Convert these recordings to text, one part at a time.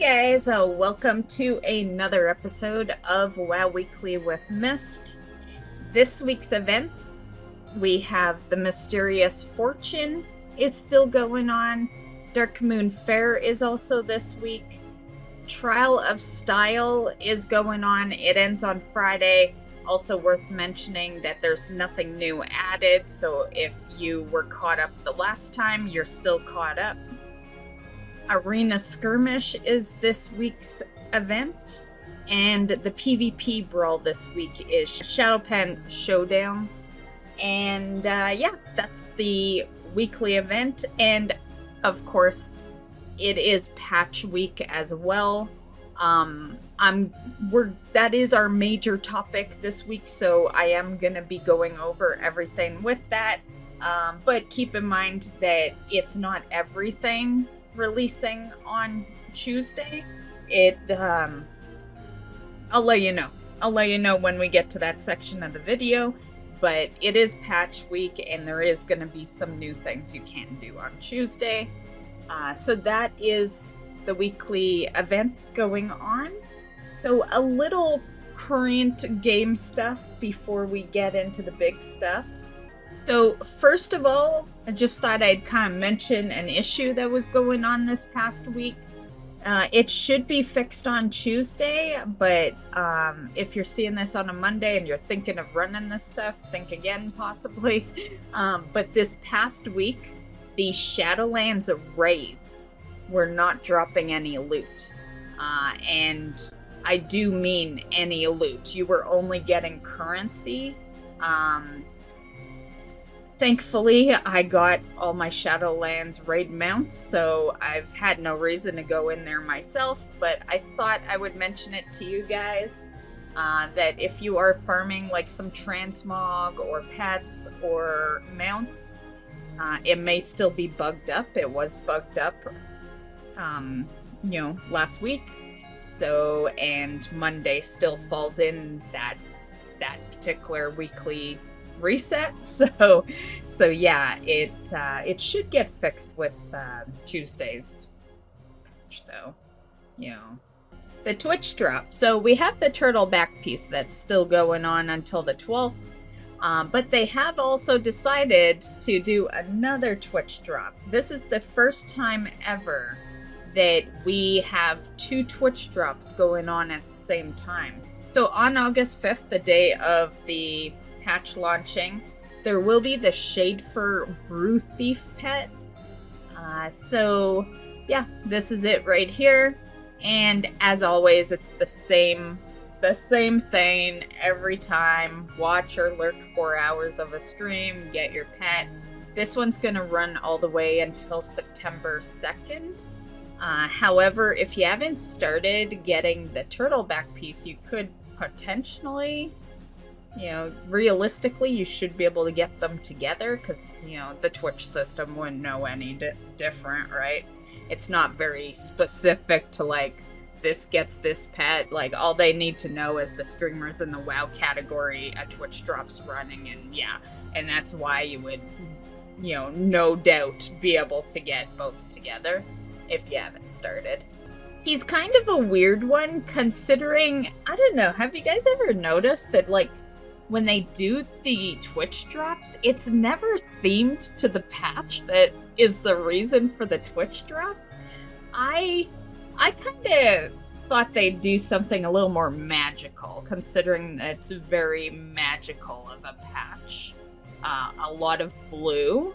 guys, welcome to another episode of WoW Weekly with Myst. This week's events, we have the Mysterious Fortune is still going on. Dark Moon Fair is also this week. Trial of Style is going on. It ends on Friday. Also worth mentioning that there's nothing new added, so if you were caught up the last time, you're still caught up. Arena Skirmish is this week's event, and the PvP Brawl this week is Shadowpen Showdown. And yeah, that's the weekly event, and of course, it is patch week as well. That is our major topic this week, so I am gonna be going over everything with that. But keep in mind that it's not everything releasing on Tuesday. I'll let you know. I'll let you know when we get to that section of the video, but it is patch week and there is going to be some new things you can do on Tuesday. So that is the weekly events going on. So a little current game stuff before we get into the big stuff. So first of all, I just thought I'd kind of mention an issue that was going on this past week. It should be fixed on Tuesday, but if you're seeing this on a Monday and you're thinking of running this stuff, think again possibly. But this past week, the Shadowlands raids were not dropping any loot. And I do mean any loot. You were only getting currency. Thankfully, I got all my Shadowlands raid mounts, so I've had no reason to go in there myself, but I thought I would mention it to you guys, that if you are farming like some transmog or pets or mounts, it may still be bugged up. It was bugged up, last week, so, and Monday still falls in that particular weekly reset, so yeah, it should get fixed with Tuesday's patch, though. The Twitch drop. So we have the turtle back piece that's still going on until the 12th, but they have also decided to do another Twitch drop. This is the first time ever that we have two Twitch drops going on at the same time. So on August 5th, the day of the patch launching, there will be the Shadefur Brew Thief pet. So yeah, this is it right here, and as always, it's the same thing every time. Watch or lurk 4 hours of a stream, get your pet. This one's gonna run all the way until September 2nd. However, if you haven't started getting the turtle back piece, you could potentially, realistically, you should be able to get them together, because, the Twitch system wouldn't know any different, right? It's not very specific to, like, this gets this pet. Like, all they need to know is the streamers in the WoW category, a Twitch drop's running, and yeah. And that's why you would, no doubt be able to get both together if you haven't started. He's kind of a weird one, considering, I don't know, have you guys ever noticed that, like, when they do the Twitch drops, it's never themed to the patch that is the reason for the Twitch drop? I kind of thought they'd do something a little more magical, considering that it's very magical of a patch. A lot of blue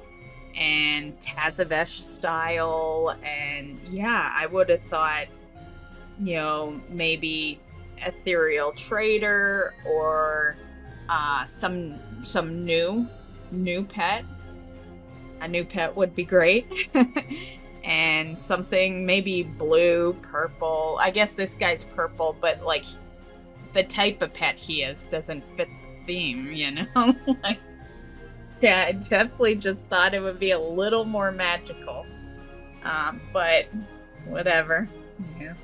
and Tazavesh style, and yeah, I would have thought, maybe Ethereal Trader or some new pet. A new pet would be great. And something maybe blue, purple. I guess this guy's purple, but like the type of pet he is doesn't fit the theme, like, yeah, I definitely just thought it would be a little more magical. But whatever. Yeah.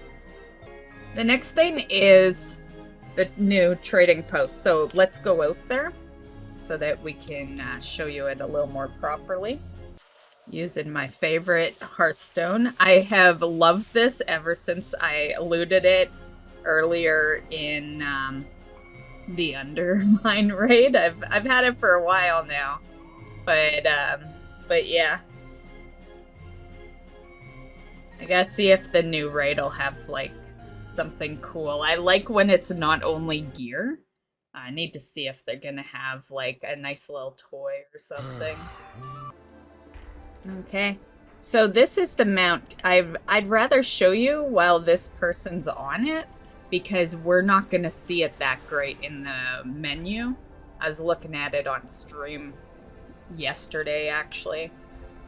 The next thing is the new trading post. So let's go out there so that we can show you it a little more properly. Using my favorite Hearthstone. I have loved this ever since I looted it earlier in the Undermine raid. I've had it for a while now, but yeah, I gotta see if the new raid will have like something cool. I like when it's not only gear. I need to see if they're gonna have like a nice little toy or something. Okay. So this is the mount. I'd rather show you while this person's on it because we're not going to see it that great in the menu. I was looking at it on stream yesterday actually.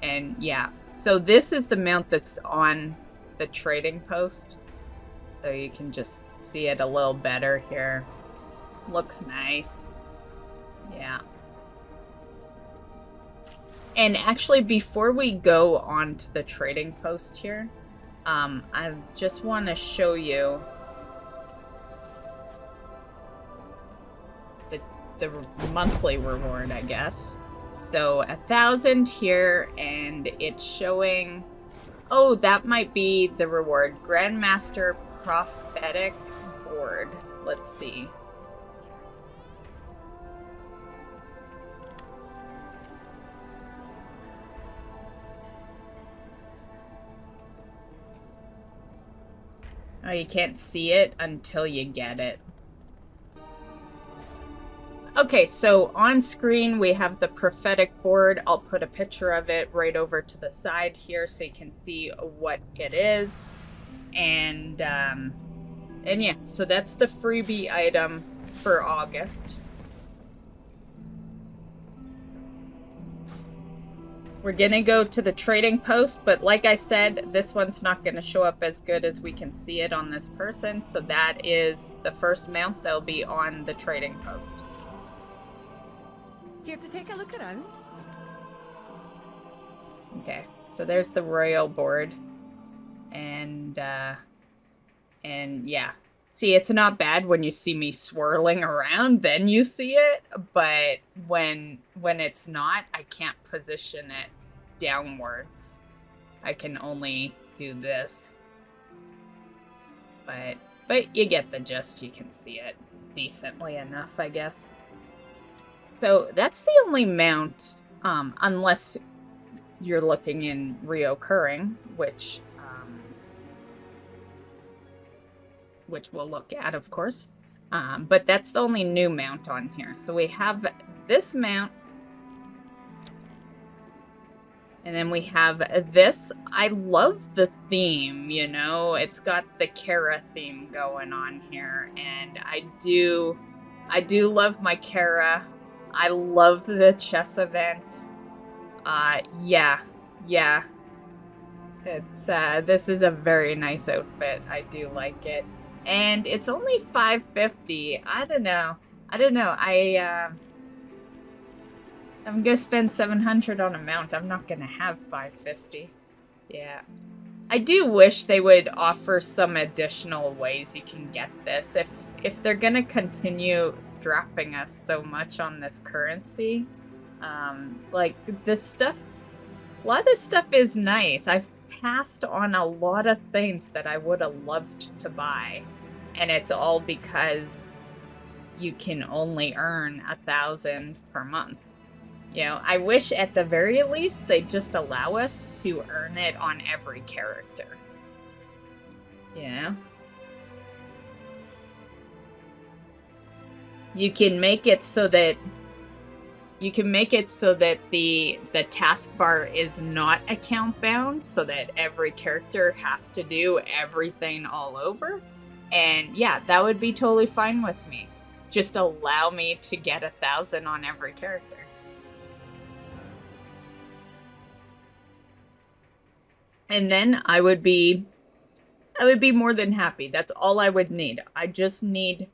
And yeah, so this is the mount that's on the trading post. So you can just see it a little better here. Looks nice. Yeah. And actually, before we go on to the trading post here, I just want to show you the monthly reward, I guess. So 1,000 here, and it's showing. Oh, that might be the reward. Grandmaster Prophetic Board. Let's see. Oh, you can't see it until you get it. Okay, so on screen we have the prophetic board. I'll put a picture of it right over to the side here so you can see what it is. And yeah, so that's the freebie item for August. We're gonna go to the trading post, but like I said, this one's not gonna show up as good as we can see it on this person. So that is the first mount that'll be on the trading post. Here to take a look around. Okay, so there's the royal board. And yeah. See, it's not bad when you see me swirling around, then you see it, but when it's not, I can't position it downwards. I can only do this. But you get the gist, you can see it decently enough, I guess. So that's the only mount, unless you're looking in reoccurring, which we'll look at, of course. But that's the only new mount on here. So we have this mount. And then we have this. I love the theme, you know. It's got the Kara theme going on here. And I do love my Kara. I love the chess event. Yeah. It's this is a very nice outfit. I do like it. And it's only $5.50. I don't know. I'm gonna spend $700 on a mount. I'm not gonna have $5.50. Yeah. I do wish they would offer some additional ways you can get this. If they're gonna continue strapping us so much on this currency, like this stuff, a lot of this stuff is nice. I've passed on a lot of things that I would have loved to buy, and it's all because you can only earn 1,000 per month. You know, I wish at the very least they'd just allow us to earn it on every character. You know? You can make it so that the taskbar is not account bound, so that every character has to do everything all over. And yeah, that would be totally fine with me. Just allow me to get 1,000 on every character. And then I would be more than happy. That's all I would need. I just need,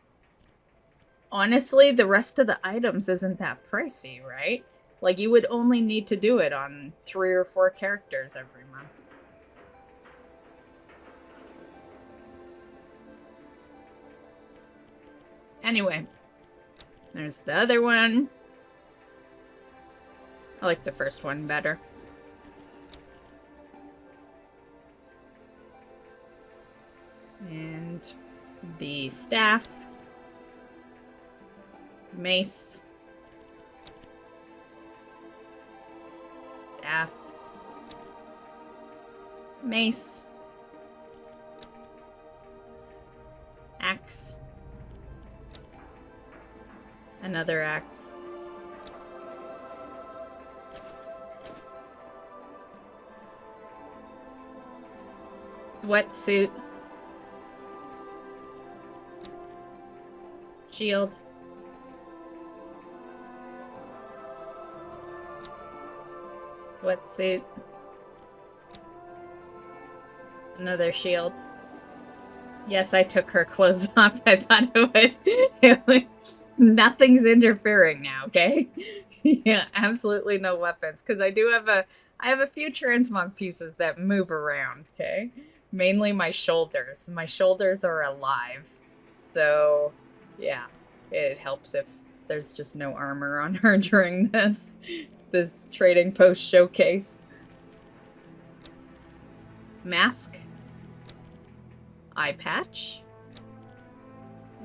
honestly, the rest of the items isn't that pricey, right? Like, you would only need to do it on 3 or 4 characters every month. Anyway, there's the other one. I like the first one better. the staff, mace, staff, mace, axe, another axe, sweatsuit, shield, sweatsuit, another shield. Yes, I took her clothes off. I thought it would nothing's interfering now, okay? Yeah, absolutely no weapons. Because I have a few transmog pieces that move around, okay? Mainly my shoulders. My shoulders are alive. So, yeah, it helps if there's just no armor on her during this trading post showcase. Mask. Eye patch.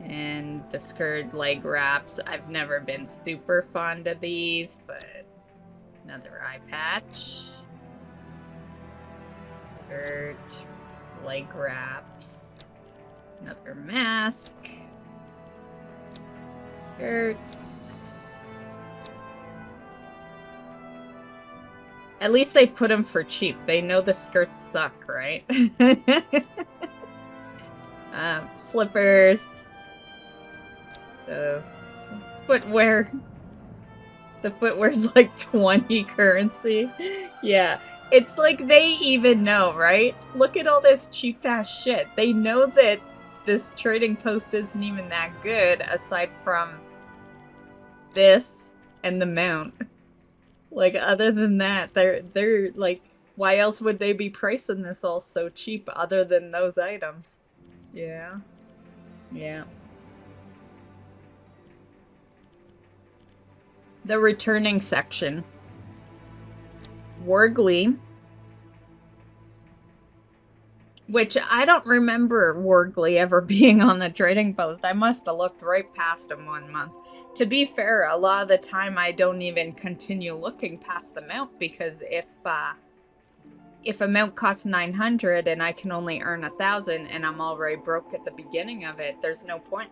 And the skirt leg wraps. I've never been super fond of these, but another eye patch. Skirt, leg wraps. Another mask. Skirt. At least they put them for cheap. They know the skirts suck, right? Slippers. The footwear. The footwear's like 20 currency. Yeah, it's like they even know, right? Look at all this cheap ass shit. They know that this trading post isn't even that good aside from this and the mount. Like, other than that, they're like, why else would they be pricing this all so cheap other than those items? Yeah. Yeah. The returning section. Wargly. Which I don't remember Wargly ever being on the trading post. I must have looked right past him 1 month. To be fair, a lot of the time I don't even continue looking past the mount because if a mount costs 900 and I can only earn 1,000 and I'm already broke at the beginning of it, there's no point.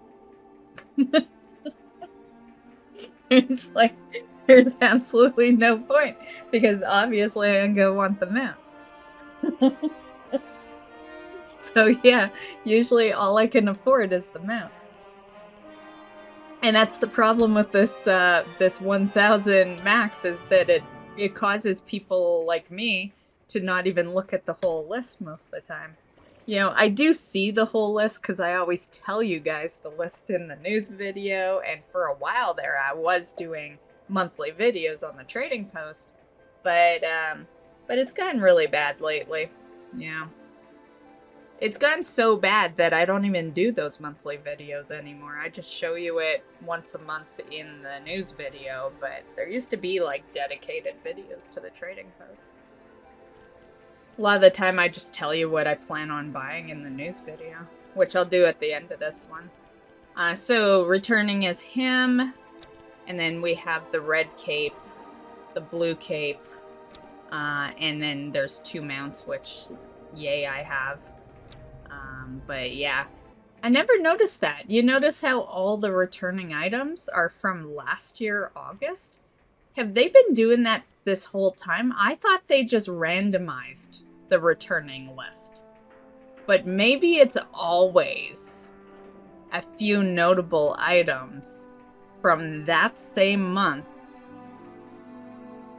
It's like, there's absolutely no point because obviously I'm gonna want the mount. So yeah, usually all I can afford is the mount. And that's the problem with this this 1,000 max is that it causes people like me to not even look at the whole list most of the time. You know, I do see the whole list because I always tell you guys the list in the news video, and for a while there I was doing monthly videos on the trading post, but it's gotten really bad lately. Yeah. It's gotten so bad that I don't even do those monthly videos anymore. I just show you it once a month in the news video, but there used to be like dedicated videos to the trading post. A lot of the time I just tell you what I plan on buying in the news video, which I'll do at the end of this one. So returning is him, and then we have the red cape, the blue cape, and then there's 2 mounts, which yay I have. But yeah, I never noticed that. You notice how all the returning items are from last year, August? Have they been doing that this whole time? I thought they just randomized the returning list. But maybe it's always a few notable items from that same month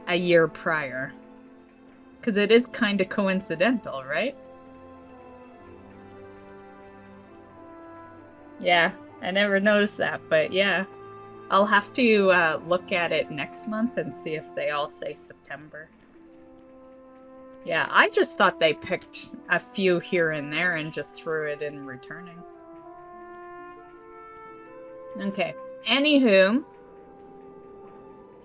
a year prior. Because it is kind of coincidental, right? Yeah, I never noticed that, but yeah. I'll have to look at it next month and see if they all say September. Yeah, I just thought they picked a few here and there and just threw it in returning. Okay, anywho.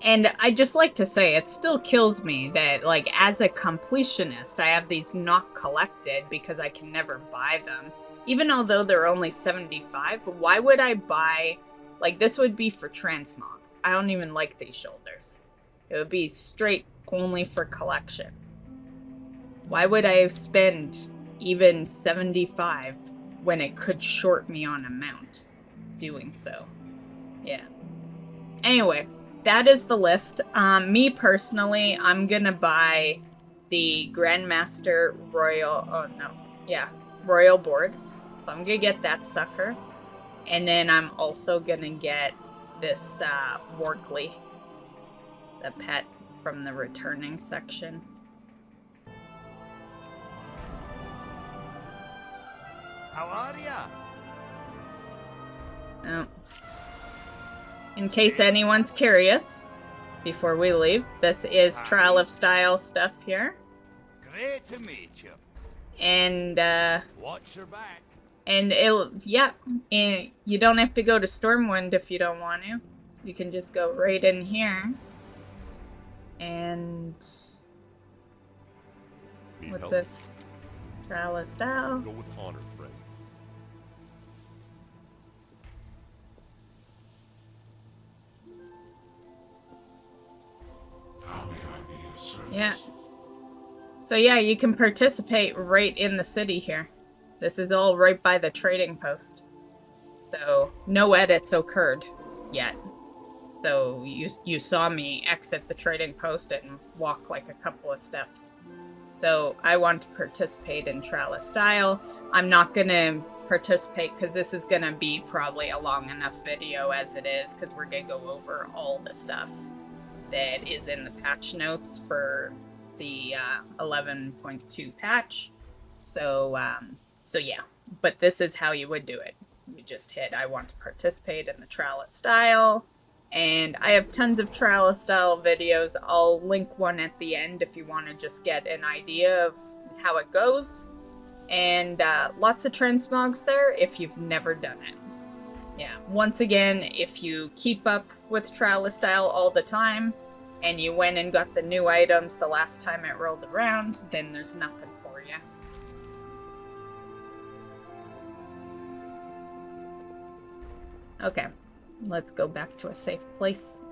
And I just like to say, it still kills me that, like, as a completionist, I have these not collected because I can never buy them. Even although they're only 75, why would I buy... Like, this would be for transmog. I don't even like these shoulders. It would be straight only for collection. Why would I spend even 75 when it could short me on amount doing so? Yeah. Anyway, that is the list. Me personally, I'm gonna buy the Grandmaster Royal... Oh, no. Yeah. Royal Board. So I'm gonna get that sucker. And then I'm also gonna get this Workley, the pet from the returning section. How are ya? Oh. In case anyone's curious, before we leave, this is Trial of Style stuff here. Great to meet you. And Watch your back. and it'll, yeah, and you don't have to go to Stormwind if you don't want to. You can just go right in here. And what's this? Trial of Style. Go with honor, friend. Yeah. So yeah, you can participate right in the city here. This is all right by the trading post. So no edits occurred yet. So you saw me exit the trading post and walk like a couple of steps. So I want to participate in Trial of Style. I'm not going to participate because this is going to be probably a long enough video as it is, because we're going to go over all the stuff that is in the patch notes for the 11.2 patch. So yeah, but this is how you would do it. You just hit I want to participate in the Trial of Style, and I have tons of Trial of Style videos. I'll link one at the end if you want to just get an idea of how it goes, and lots of transmogs there if you've never done it. Yeah, once again, if you keep up with Trial of Style all the time, and you went and got the new items the last time it rolled around, then there's nothing for you. Okay, let's go back to a safe place.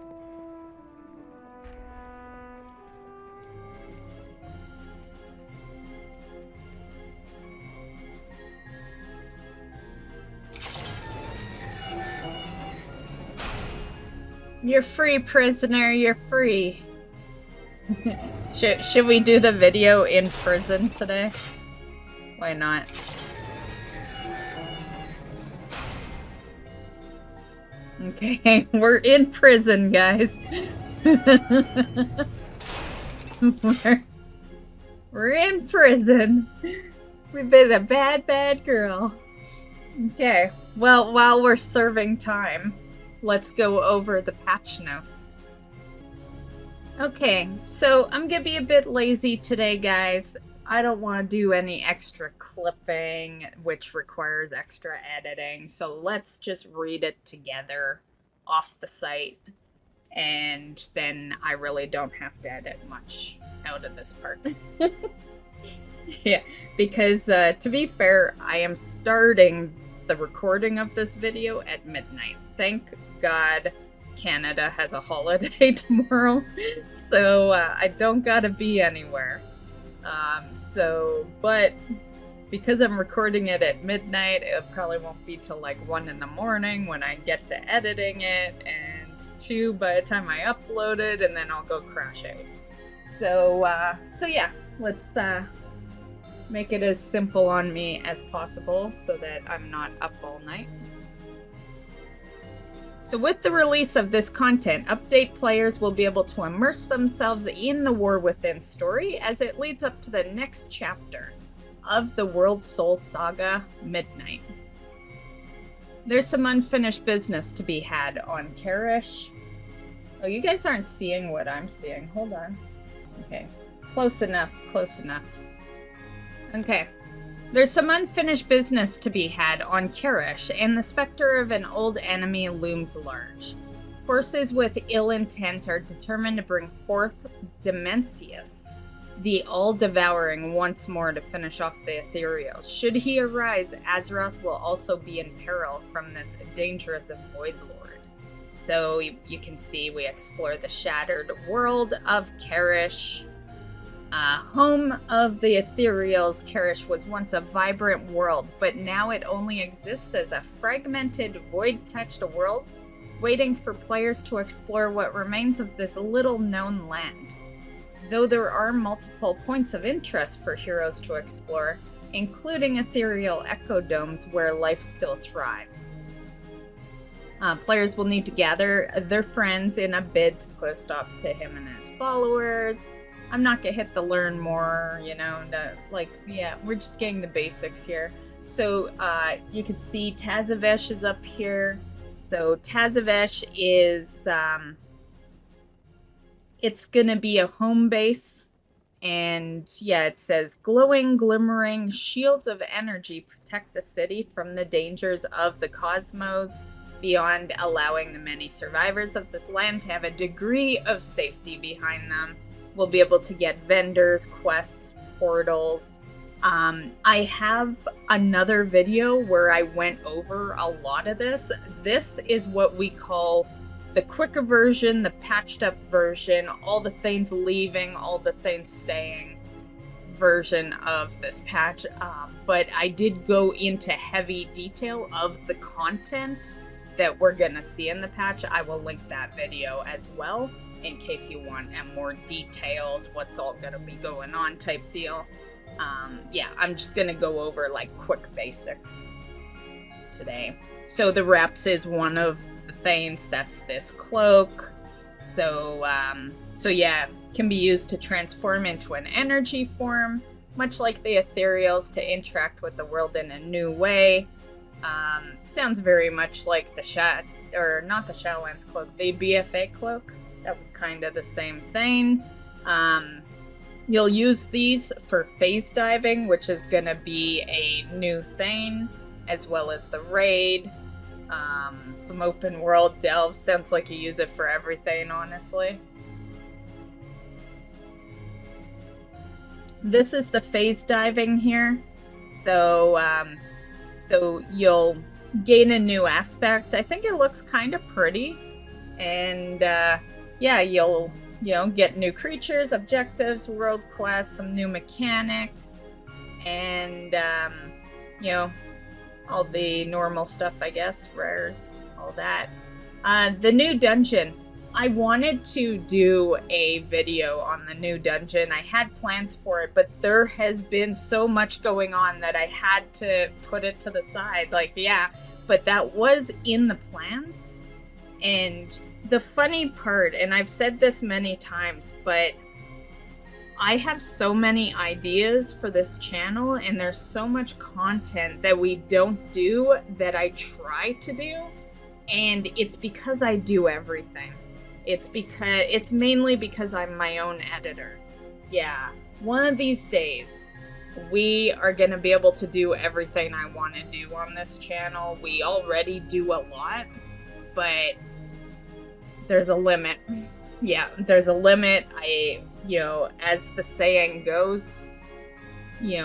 You're free, prisoner. You're free. Should we do the video in prison today? Why not? Okay, we're in prison, guys. we're in prison. We've been a bad, bad girl. Okay, well, while we're serving time, let's go over the patch notes. Okay, so I'm gonna be a bit lazy today, guys. I don't want to do any extra clipping, which requires extra editing, so let's just read it together off the site, and then I really don't have to edit much out of this part. Yeah, because to be fair, I am starting the recording of this video at midnight. Thank God Canada has a holiday tomorrow, so I don't gotta be anywhere. But because I'm recording it at midnight, it probably won't be till like 1 in the morning when I get to editing it, and 2 by the time I upload it, and then I'll go crash out. So yeah, let's make it as simple on me as possible so that I'm not up all night. So with the release of this content, update players will be able to immerse themselves in the War Within story as it leads up to the next chapter of the World Soul Saga, Midnight. There's some unfinished business to be had on Karesh. Oh, you guys aren't seeing what I'm seeing. Hold on. Okay. Close enough, close enough. Okay. There's some unfinished business to be had on Karesh, and the specter of an old enemy looms large. Forces with ill intent are determined to bring forth Demencius, the all-devouring once more to finish off the ethereals. Should he arise, Azeroth will also be in peril from this dangerous Void Lord. So you can see we explore the shattered world of Karesh. Home of the ethereals, Karesh was once a vibrant world, but now it only exists as a fragmented, void-touched world, waiting for players to explore what remains of this little-known land. Though there are multiple points of interest for heroes to explore, including ethereal echo domes where life still thrives. Players will need to gather their friends in a bid to put a stop to him and his followers. I'm not gonna hit the learn more, we're just getting the basics here. So you can see Tazavesh is up here. So Tazavesh is, it's gonna be a home base. And yeah, it says, glowing, glimmering shields of energy protect the city from the dangers of the cosmos, beyond allowing the many survivors of this land to have a degree of safety behind them. We'll be able to get vendors, quests, portals. I have another video where I went over a lot of this. This is what we call the quicker version, the patched up version, all the things leaving, all the things staying version of this patch. But I did go into heavy detail of the content that we're gonna see in the patch. I will link that video as well in case you want a more detailed what's all gonna be going on type deal. Yeah, I'm just gonna go over like quick basics today. So the reps is one of the things. That's this cloak. So yeah, can be used to transform into an energy form, much like the ethereals, to interact with the world in a new way. Sounds very much like the not the Shadowlands cloak, the BFA cloak. That was kind of the same thing. You'll use these for phase diving, which is going to be a new thing, as well as the raid. Some open world delves. Sounds like you use it for everything, honestly. This is the phase diving here. So you'll gain a new aspect. I think it looks kind of pretty. And yeah, you'll get new creatures, objectives, world quests, some new mechanics, and all the normal stuff, I guess, rares, all that. The new dungeon. I wanted to do a video on the new dungeon. I had plans for it, but there has been so much going on that I had to put it to the side. But that was in the plans. And the funny part, and I've said this many times, but I have so many ideas for this channel, and there's so much content that we don't do that I try to do, and it's because I do everything. It's mainly because I'm my own editor. Yeah, one of these days, we are going to be able to do everything I want to do on this channel. We already do a lot, but there's a limit. Yeah, there's a limit. As the saying goes,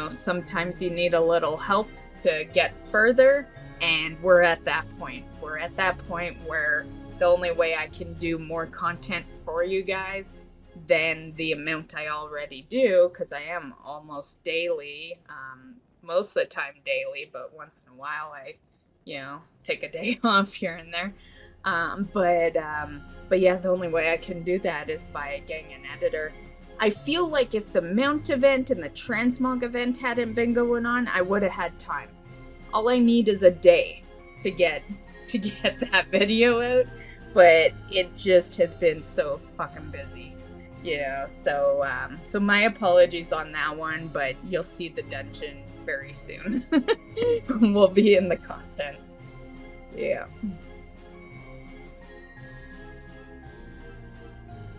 sometimes you need a little help to get further, and we're at that point. We're at that point where the only way I can do more content for you guys than the amount I already do, because I am almost daily, most of the time daily, but once in a while I, take a day off here and there. But yeah, the only way I can do that is by getting an editor. I feel like if the Mount event and the Transmog event hadn't been going on, I would have had time. All I need is a day to get that video out, but it just has been so fucking busy. So my apologies on that one, but you'll see the dungeon very soon. We'll be in the content. Yeah.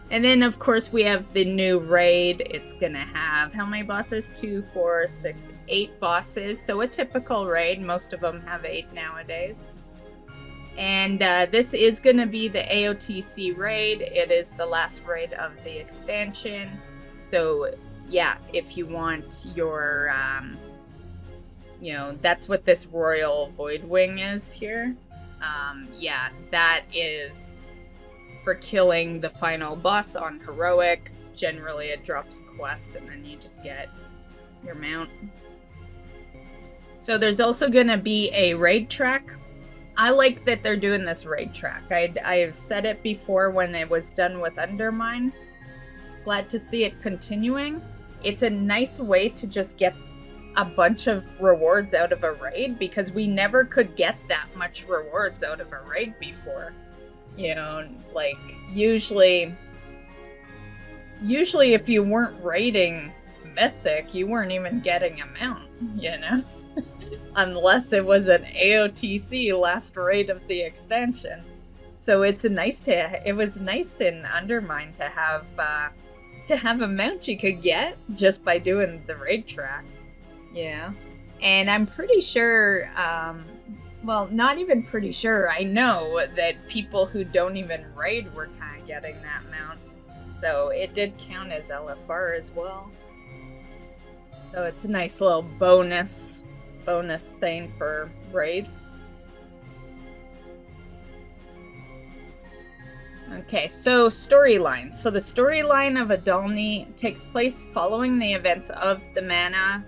And then, of course, we have the new raid. It's going to have, how many bosses? 2, 4, 6, 8 bosses. So a typical raid. Most of them have 8 nowadays. And this is going to be the AOTC raid. It is the last raid of the expansion. So yeah, if you want your, you know, that's what this Royal Void Wing is here. Yeah, that is for killing the final boss on Heroic. Generally, it drops a quest, and then you just get your mount. So there's also going to be a raid track. I like that they're doing this raid track. I've said it before when it was done with Undermine. Glad to see it continuing. It's a nice way to just get a bunch of rewards out of a raid, because we never could get that much rewards out of a raid before. You know, like, usually if you weren't raiding Mythic, you weren't even getting a mount, you know? Unless it was an AOTC last raid of the expansion. So it was nice in Undermine to have a mount you could get just by doing the raid track. Yeah. And I'm pretty sure, well, not even pretty sure, I know that people who don't even raid were kind of getting that mount. So it did count as LFR as well. So it's a nice little bonus thing for raids. Okay, so storyline. So the storyline of Adalni takes place following the events of the Mana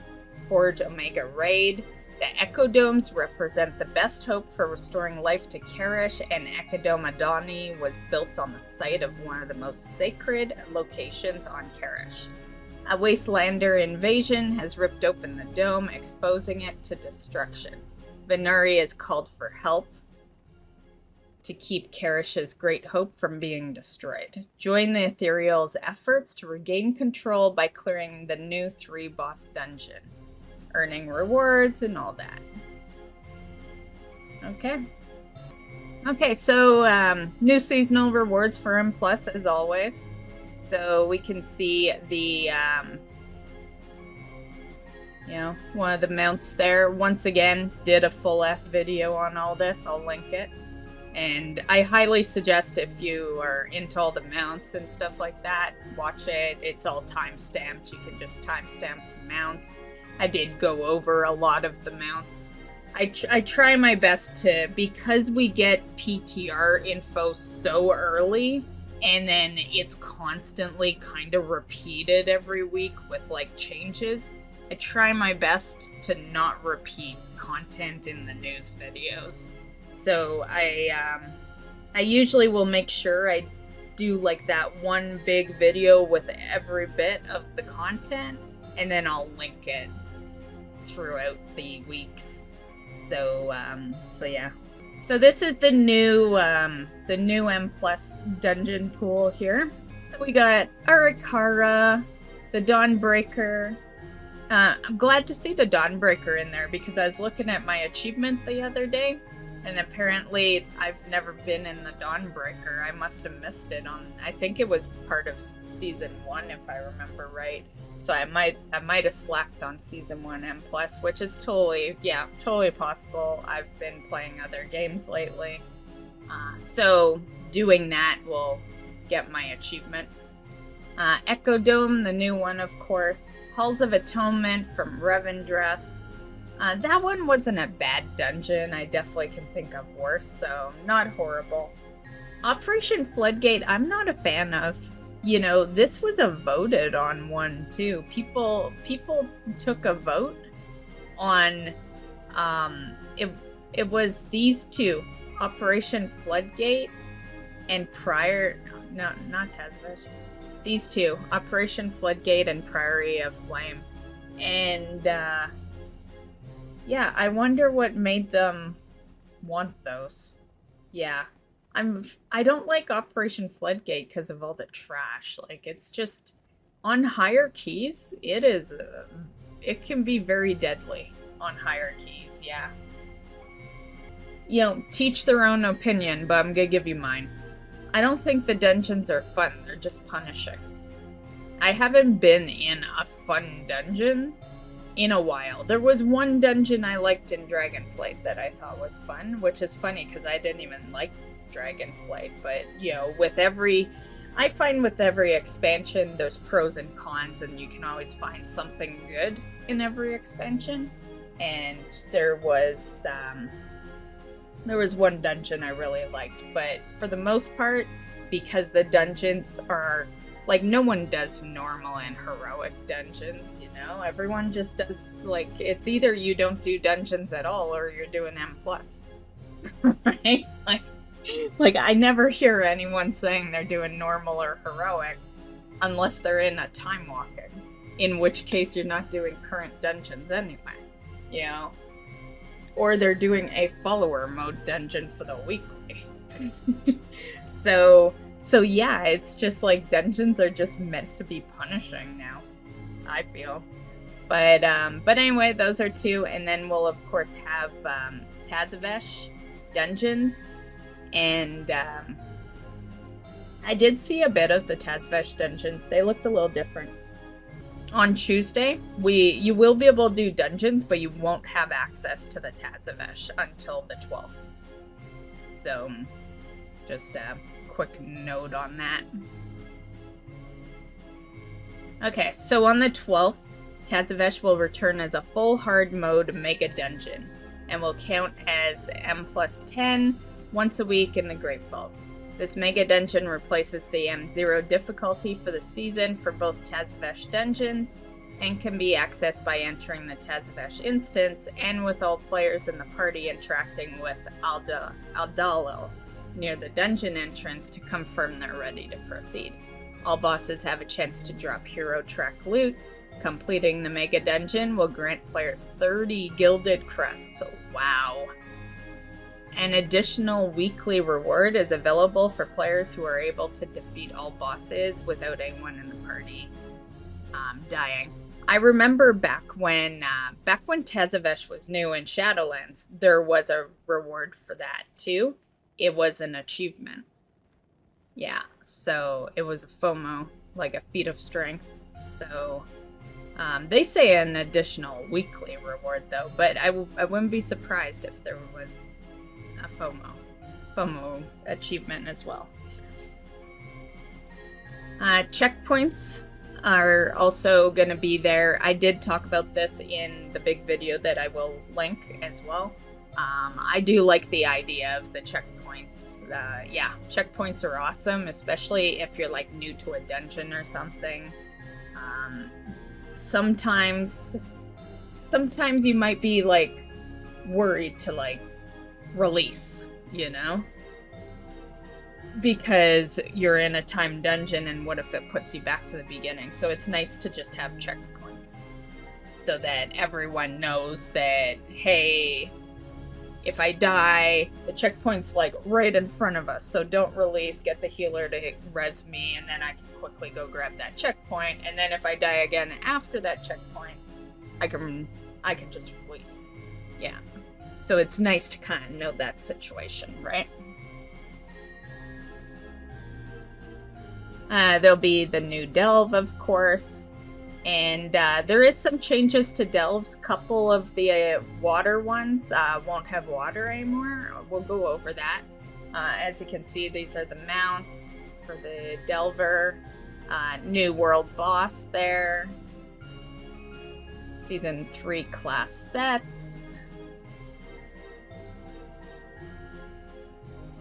Forge Omega raid. The Echo Domes represent the best hope for restoring life to Karesh, and Ecodome Adalni was built on the site of one of the most sacred locations on Karesh. A Wastelander invasion has ripped open the dome, exposing it to destruction. Venari is called for help to keep Karesh's great hope from being destroyed. Join the Ethereal's efforts to regain control by clearing the new 3-boss dungeon, earning rewards and all that. Okay, so new seasonal rewards for M+, as always. So we can see the, you know, one of the mounts there. Once again, did a full-ass video on all this. I'll link it. And I highly suggest, if you are into all the mounts and stuff like that, watch it. It's all time-stamped. You can just time-stamp to mounts. I did go over a lot of the mounts. I try my best to, because we get PTR info so early, and then it's constantly kind of repeated every week with, like, changes. I try my best to not repeat content in the news videos. So I usually will make sure I do, like, that one big video with every bit of the content, and then I'll link it throughout the weeks. So yeah. So this is the new M+ dungeon pool here. So we got Arakara, the Dawnbreaker. I'm glad to see the Dawnbreaker in there, because I was looking at my achievement the other day, and apparently I've never been in the Dawnbreaker. I must have missed it on, I think it was part of season 1 if I remember right. So I might have slacked on season 1 M+, which is totally possible. I've been playing other games lately. So doing that will get my achievement. Echo Dome, the new one, of course. Halls of Atonement from Revendreth. That one wasn't a bad dungeon. I definitely can think of worse, so not horrible. Operation Floodgate, I'm not a fan of. You know, this was a voted on one too. People took a vote on it was these two, Operation Floodgate and not Tazvesh. These two, Operation Floodgate and Priory of Flame. And yeah, I wonder what made them want those. Yeah. I don't like Operation Floodgate because of all the trash. Like, it's just, on higher keys, it can be very deadly on higher keys, yeah. You know, teach their own opinion, but I'm gonna give you mine. I don't think the dungeons are fun, they're just punishing. I haven't been in a fun dungeon in a while. There was one dungeon I liked in Dragonflight that I thought was fun, which is funny because I didn't even like Dragonflight, but you know, with every I find with every expansion, there's pros and cons, and you can always find something good in every expansion. And there was one dungeon I really liked, but for the most part, because the dungeons are like, no one does normal and heroic dungeons, you know? Everyone just does, like, it's either you don't do dungeons at all or you're doing M+. Right? Like, I never hear anyone saying they're doing normal or heroic unless they're in a time walking, in which case you're not doing current dungeons anyway, you know? Or they're doing a follower mode dungeon for the weekly. So yeah, it's just like dungeons are just meant to be punishing now, I feel. But anyway, those are two, and then we'll of course have Tazavesh dungeons, and I did see a bit of the Tazavesh dungeons. They looked a little different. On Tuesday, you will be able to do dungeons, but you won't have access to the Tazavesh until the 12th. So, just a quick note on that. Okay, so on the 12th, Tazavesh will return as a full hard mode mega dungeon, and will count as M+10 once a week in the Great Vault. This mega dungeon replaces the M0 difficulty for the season for both Tazavesh dungeons, and can be accessed by entering the Tazavesh instance, and with all players in the party interacting with Aldalil near the dungeon entrance to confirm they're ready to proceed. All bosses have a chance to drop hero track loot. Completing the mega dungeon will grant players 30 gilded crests. Wow. An additional weekly reward is available for players who are able to defeat all bosses without anyone in the party dying. I remember back when Tazavesh was new in Shadowlands, there was a reward for that too. It was an achievement. Yeah, so it was a FOMO, like a feat of strength. So they say an additional weekly reward though, but I wouldn't be surprised if there was a FOMO achievement as well. Checkpoints are also going to be there. I did talk about this in the big video that I will link as well. I do like the idea of the checkpoints. Yeah, checkpoints are awesome, especially if you're like new to a dungeon or something. Sometimes you might be like worried to like release, you know, because you're in a timed dungeon, and what if it puts you back to the beginning? So it's nice to just have checkpoints so that everyone knows that, hey, if I die, the checkpoint's like right in front of us, so don't release, get the healer to res me, and then I can quickly go grab that checkpoint, and then if I die again after that checkpoint, I can just release. Yeah. So it's nice to kind of know that situation, right? There'll be the new delve, of course, and there is some changes to delves. Couple of the water ones won't have water anymore. We'll go over that. As you can see, these are the mounts for the delver. New world boss there. Season 3 class sets.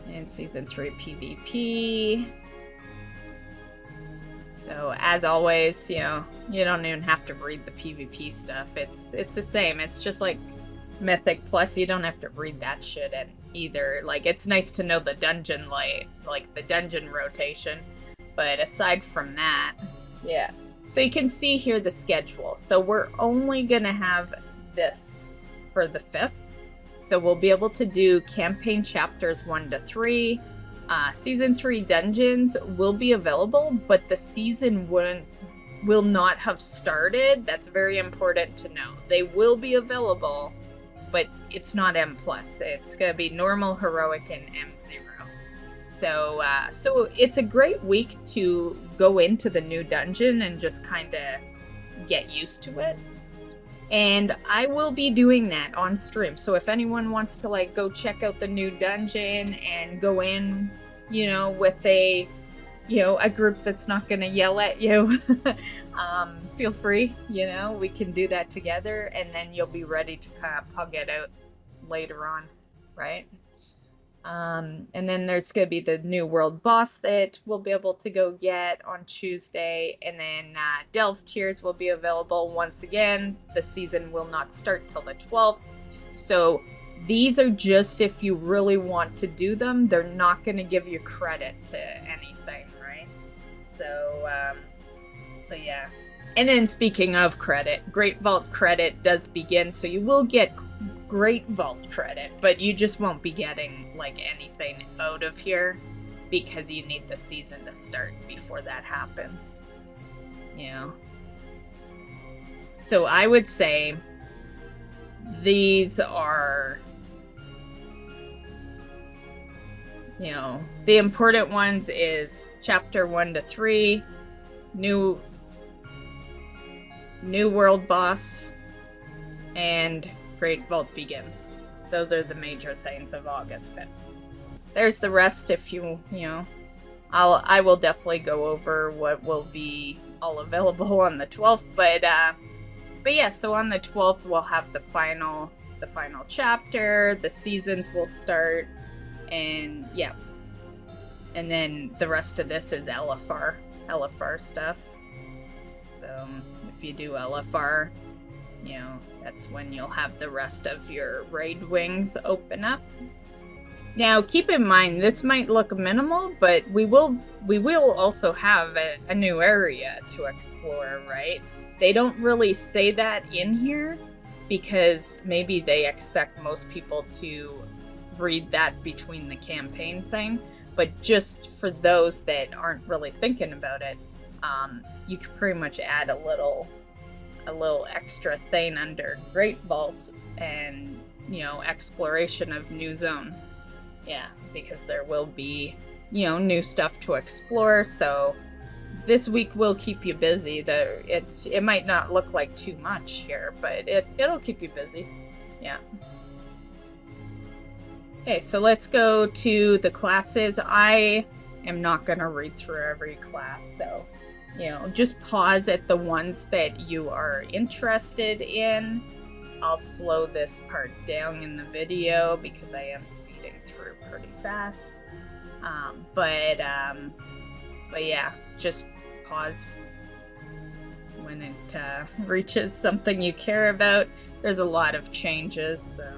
And Season 3 PvP. So, as always, you know, you don't even have to read the PvP stuff. It's the same. It's just like Mythic Plus. You don't have to read that shit either. Like, it's nice to know the dungeon like the dungeon rotation. But aside from that, yeah. So you can see here the schedule. So we're only gonna have this for the 5th. So we'll be able to do campaign chapters 1 to 3. Season 3 dungeons will be available, but the season will not have started. That's very important to know. They will be available, but it's not M+. It's going to be normal, heroic, and M0. So it's a great week to go into the new dungeon and just kind of get used to it. And I will be doing that on stream. So if anyone wants to like go check out the new dungeon and go in, you know, with a a group that's not going to yell at you, feel free, we can do that together, and then you'll be ready to kind of pug it out later on, right? And then there's going to be the new world boss that we'll be able to go get on Tuesday. And then Delve tiers will be available once again. The season will not start till the 12th. So these are just if you really want to do them. They're not going to give you credit to anything, right? So yeah. And then speaking of credit, Great Vault credit does begin. So you will get Great Vault credit, but you just won't be getting like anything out of here because you need the season to start before that happens. So I would say these are, the important ones is chapter 1 to 3, new world boss, and Great Vault begins. Those are the major things of August 5th. There's the rest if I will definitely go over what will be all available on the 12th, but yeah, so on the 12th we'll have the final chapter, the seasons will start, and yeah. And then the rest of this is LFR stuff. So if you do LFR, that's when you'll have the rest of your raid wings open up. Now, keep in mind, this might look minimal, but we will also have a new area to explore, right? They don't really say that in here because maybe they expect most people to read that between the campaign thing, but just for those that aren't really thinking about it, you can pretty much add a little extra thing under Great Vault and exploration of new zone. Yeah, because there will be new stuff to explore. So this week will keep you busy. It might not look like too much here, but it'll keep you busy. Yeah. Okay, so let's go to the classes. I am not gonna read through every class, so just pause at the ones that you are interested in. I'll slow this part down in the video because I am speeding through pretty fast. But yeah, just pause when it reaches something you care about. There's a lot of changes, so.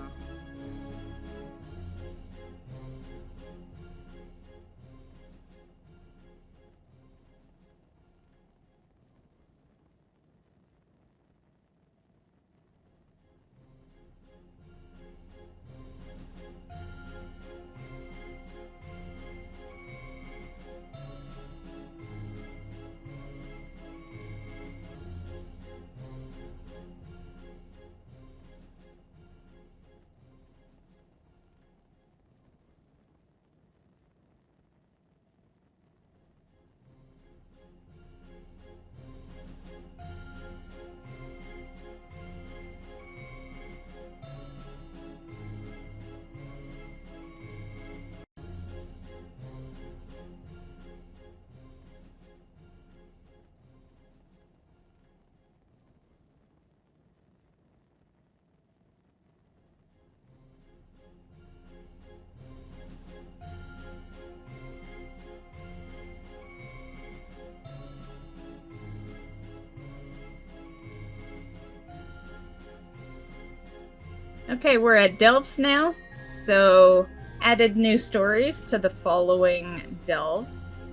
Okay, we're at Delves now. So, added new stories to the following Delves.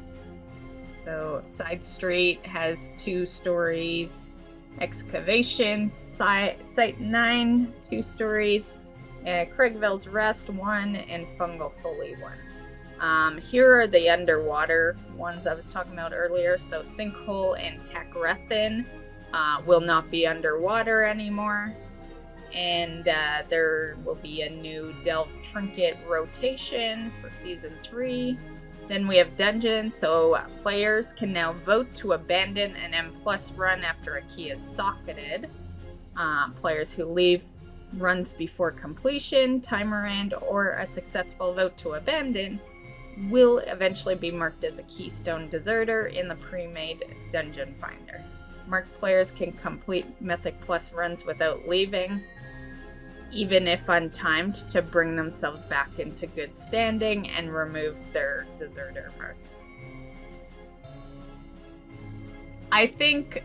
So, Side Street has 2 stories. Excavation, Site 9, 2 stories. Craigville's Rest, 1, and Fungal Foley, 1. Here are the underwater ones I was talking about earlier. So, Sinkhole and Takrethin will not be underwater anymore. And there will be a new Delve Trinket rotation for Season 3. Then we have Dungeons, so players can now vote to abandon an M+ run after a key is socketed. Players who leave runs before completion, timer end, or a successful vote to abandon will eventually be marked as a Keystone Deserter in the pre-made Dungeon Finder. Marked players can complete Mythic Plus runs without leaving, even if untimed, to bring themselves back into good standing and remove their Deserter mark. I think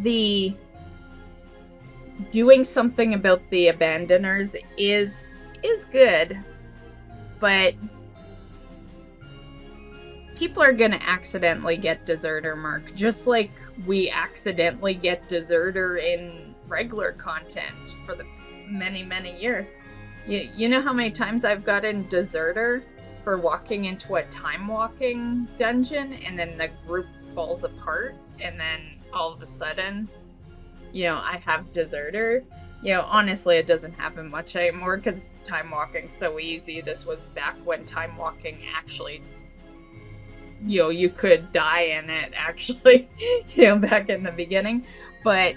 the doing something about the Abandoners is good, but people are gonna accidentally get Deserter mark, just like we accidentally get Deserter in regular content for the many years. You know how many times I've gotten Deserter for walking into a time walking dungeon and then the group falls apart and then all of a sudden, I have Deserter. Honestly, it doesn't happen much anymore because time walking's so easy. This was back when time walking actually, you could die in it actually, back in the beginning. But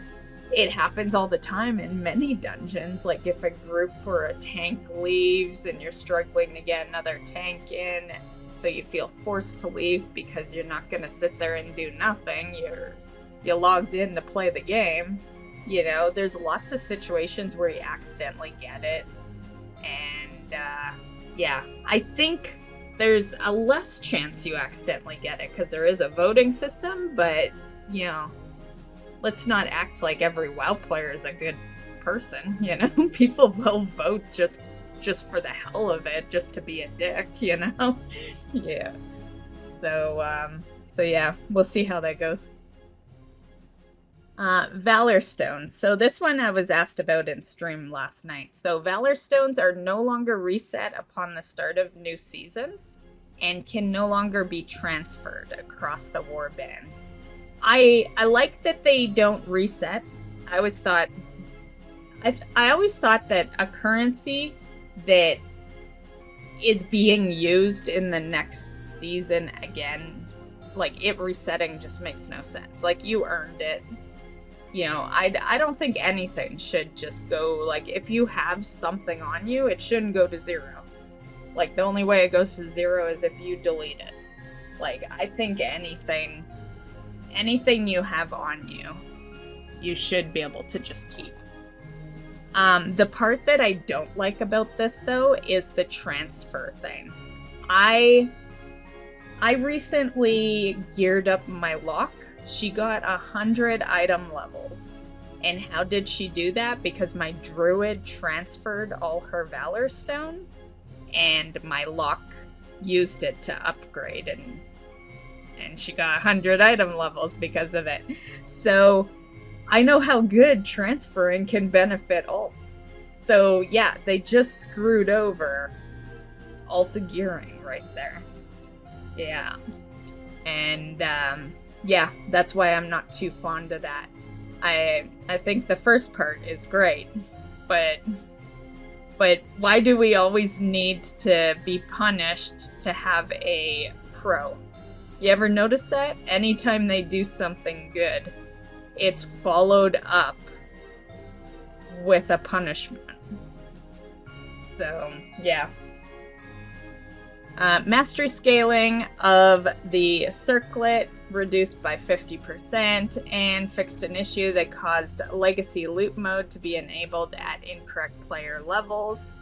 it happens all the time in many dungeons. Like if a group or a tank leaves and you're struggling to get another tank in, so you feel forced to leave because you're not going to sit there and do nothing. You logged in to play the game. There's lots of situations where you accidentally get it. And I think there's a less chance you accidentally get it because there is a voting system, but let's not act like every WoW player is a good person, People will vote just for the hell of it, just to be a dick, Yeah. So yeah, we'll see how that goes. Valor Stones. So this one I was asked about in stream last night. So Valor Stones are no longer reset upon the start of new seasons and can no longer be transferred across the warband. I like that they don't reset. I always thought that a currency that is being used in the next season again, like it resetting just makes no sense. Like you earned it. I don't think anything should just go, like if you have something on you, it shouldn't go to 0. Like the only way it goes to 0 is if you delete it. Like I think anything you have on you, you should be able to just keep. The part that I don't like about this though is the transfer thing. I recently geared up my lock. She got 100 item levels. And how did she do that? Because my druid transferred all her Valor Stone and my lock used it to upgrade, and she got 100 item levels because of it. So I know how good transferring can benefit alt. So yeah, they just screwed over alt gearing right there. Yeah. And yeah, that's why I'm not too fond of that. I think the first part is great, but why do we always need to be punished to have a pro? You ever notice that? Anytime they do something good, it's followed up with a punishment. So, yeah. Mastery scaling of the circlet reduced by 50% and fixed an issue that caused legacy loot mode to be enabled at incorrect player levels.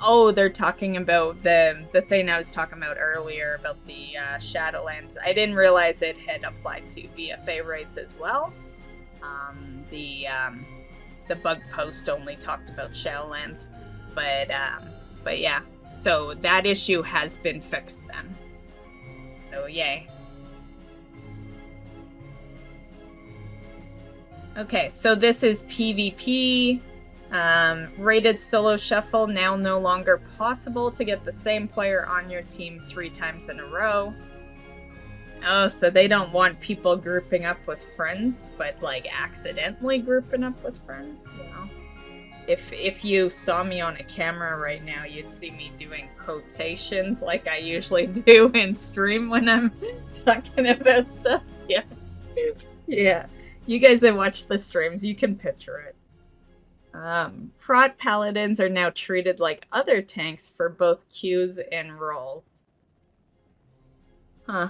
Oh, they're talking about the thing I was talking about earlier about the Shadowlands. I didn't realize it had applied to BFA raids as well. The bug post only talked about Shadowlands, but yeah. So that issue has been fixed then. So yay. Okay, so this is PvP. Rated solo shuffle now no longer possible to get the same player on your team 3 times in a row. Oh, so they don't want people grouping up with friends, but like accidentally grouping up with friends, If you saw me on a camera right now, you'd see me doing quotations like I usually do in stream when I'm talking about stuff. Yeah. Yeah. You guys that watch the streams, you can picture it. Prot paladins are now treated like other tanks for both queues and rolls. Huh.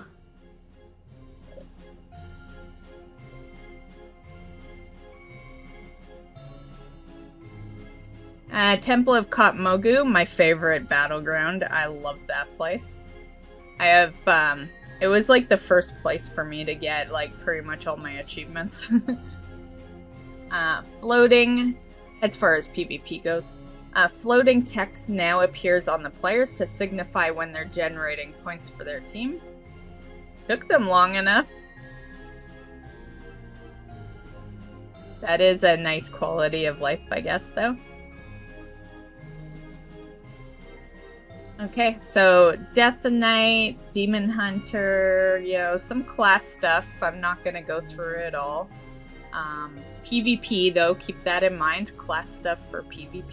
Temple of Kot Mogu, my favorite battleground. I love that place. I have, it was like the first place for me to get, like, pretty much all my achievements. Floating, as far as PvP goes. Floating text now appears on the players to signify when they're generating points for their team. Took them long enough. That is a nice quality of life, I guess, though. Okay, so Death Knight, Demon Hunter, you know, some class stuff. I'm not going to go through it all. PvP, though, keep that in mind. Class stuff for PvP.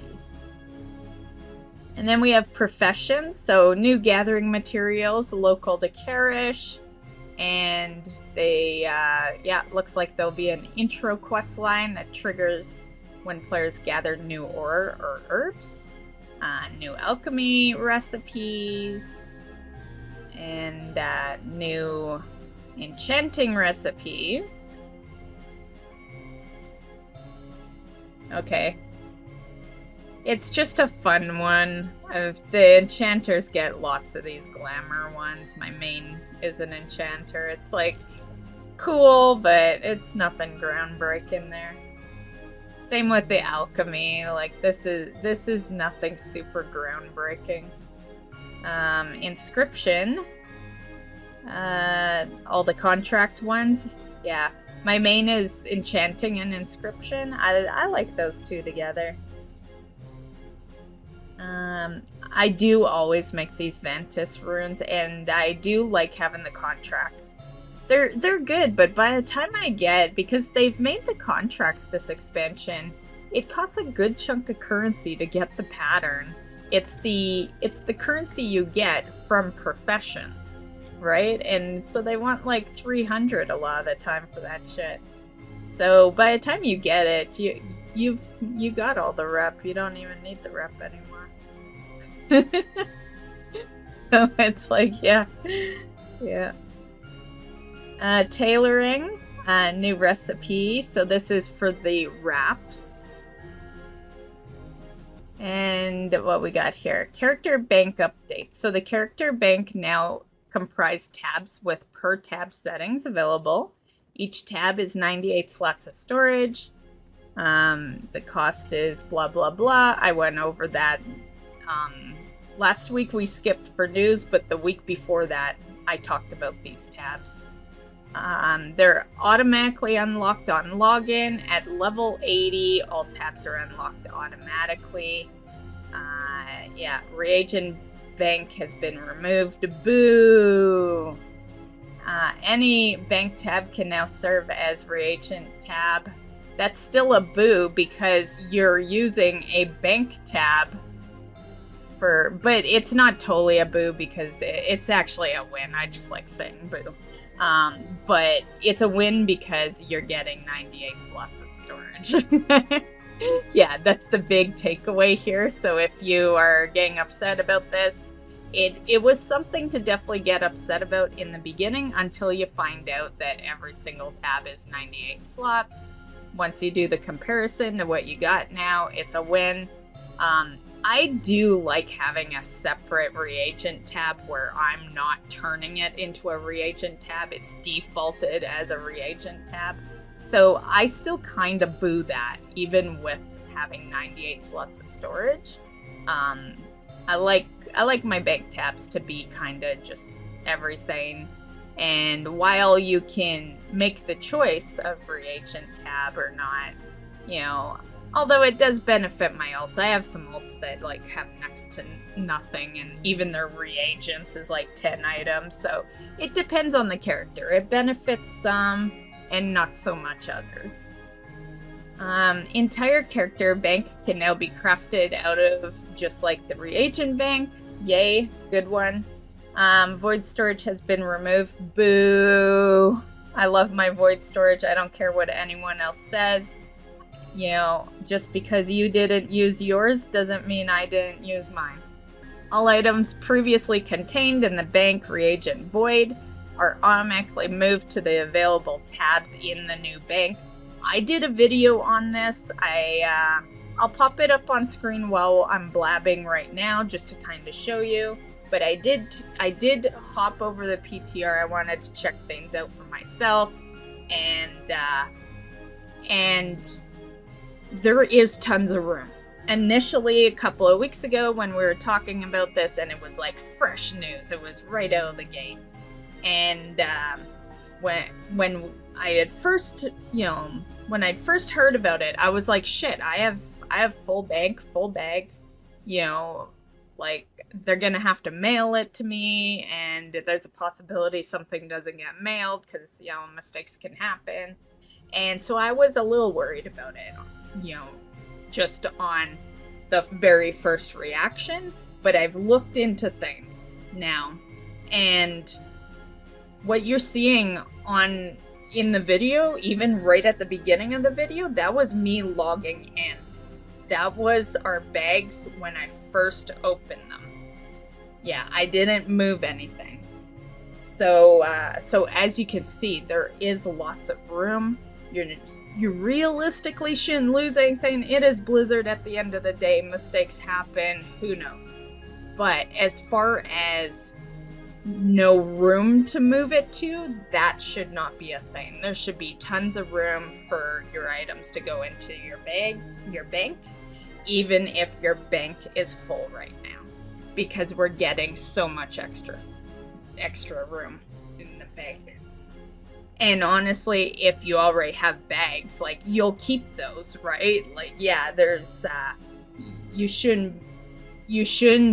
And then we have professions, so new gathering materials, local to Karesh. And they, yeah, looks like there'll be an intro quest line that triggers when players gather new ore or herbs. New alchemy recipes. And new enchanting recipes. Okay. It's just a fun one. The enchanters get lots of these glamour ones. My main is an enchanter. It's like cool, but it's nothing groundbreaking there. Same with the alchemy. Like this is nothing super groundbreaking. Inscription. All the contract ones. Yeah. My main is enchanting and inscription. I like those two together. I do always make these Vantis runes, and I do like having the contracts. They're good, but by the time I get, because they've made the contracts this expansion, it costs a good chunk of currency to get the pattern. It's the currency you get from professions, right? And so they want like 300 a lot of the time for that shit. So by the time you get it, you got all the rep. You don't even need the rep anymore. So it's like, yeah. Tailoring, new recipe. So this is for the wraps. And what we got here, character bank update. So the character bank now comprise tabs with per tab settings available. Each tab is 98 slots of storage. The cost is blah, blah, blah. I went over that. Last week we skipped for news, but the week before that I talked about these tabs. They're automatically unlocked on login. At level 80, all tabs are unlocked automatically. Yeah, reagent bank has been removed. Boo! Any bank tab can now serve as reagent tab. That's still a boo because you're using a bank tab but it's not totally a boo because it's actually a win. I just like saying boo. But it's a win because you're getting 98 slots of storage. Yeah, that's the big takeaway here. So if you are getting upset about this, it was something to definitely get upset about in the beginning until you find out that every single tab is 98 slots. Once you do the comparison to what you got now, it's a win. I do like having a separate reagent tab where I'm not turning it into a reagent tab. It's defaulted as a reagent tab. So I still kind of boo that, even with having 98 slots of storage. I like my bank tabs to be kind of just everything. And while you can make the choice of reagent tab or not, you know, although it does benefit my ults. I have some ults that like have next to nothing, and even their reagents is like 10 items. So it depends on the character. It benefits some and not so much others. Entire character bank can now be crafted out of just like the reagent bank. Yay, good one. Void storage has been removed. Boo! I love my void storage. I don't care what anyone else says. You know, just because you didn't use yours doesn't mean I didn't use mine. All items previously contained in the bank reagent void are automatically moved to the available tabs in the new bank. I did a video on this. I'll pop it up on screen while I'm blabbing right now just to kind of show you. But I did hop over the PTR. I wanted to check things out for myself, and there is tons of room. Initially, a couple of weeks ago when we were talking about this, and it was like fresh news. It was right out of the gate. And when I had first, when I'd first heard about it, I was like, shit, I have full bags, like they're gonna have to mail it to me, and there's a possibility something doesn't get mailed because, mistakes can happen. And so I was a little worried about it, just on the very first reaction. But I've looked into things now, and what you're seeing in the video, even right at the beginning of the video, that was me logging in. That was our bags when I first opened them. Yeah, I didn't move anything. So as you can see, there is lots of room. You realistically shouldn't lose anything. It is Blizzard at the end of the day. Mistakes happen. Who knows? But as far as no room to move it to, that should not be a thing. There should be tons of room for your items to go into your bank, even if your bank is full right now, because we're getting so much extra room in the bank. And honestly, if you already have bags, like, you'll keep those, right? Like, yeah, there's you shouldn't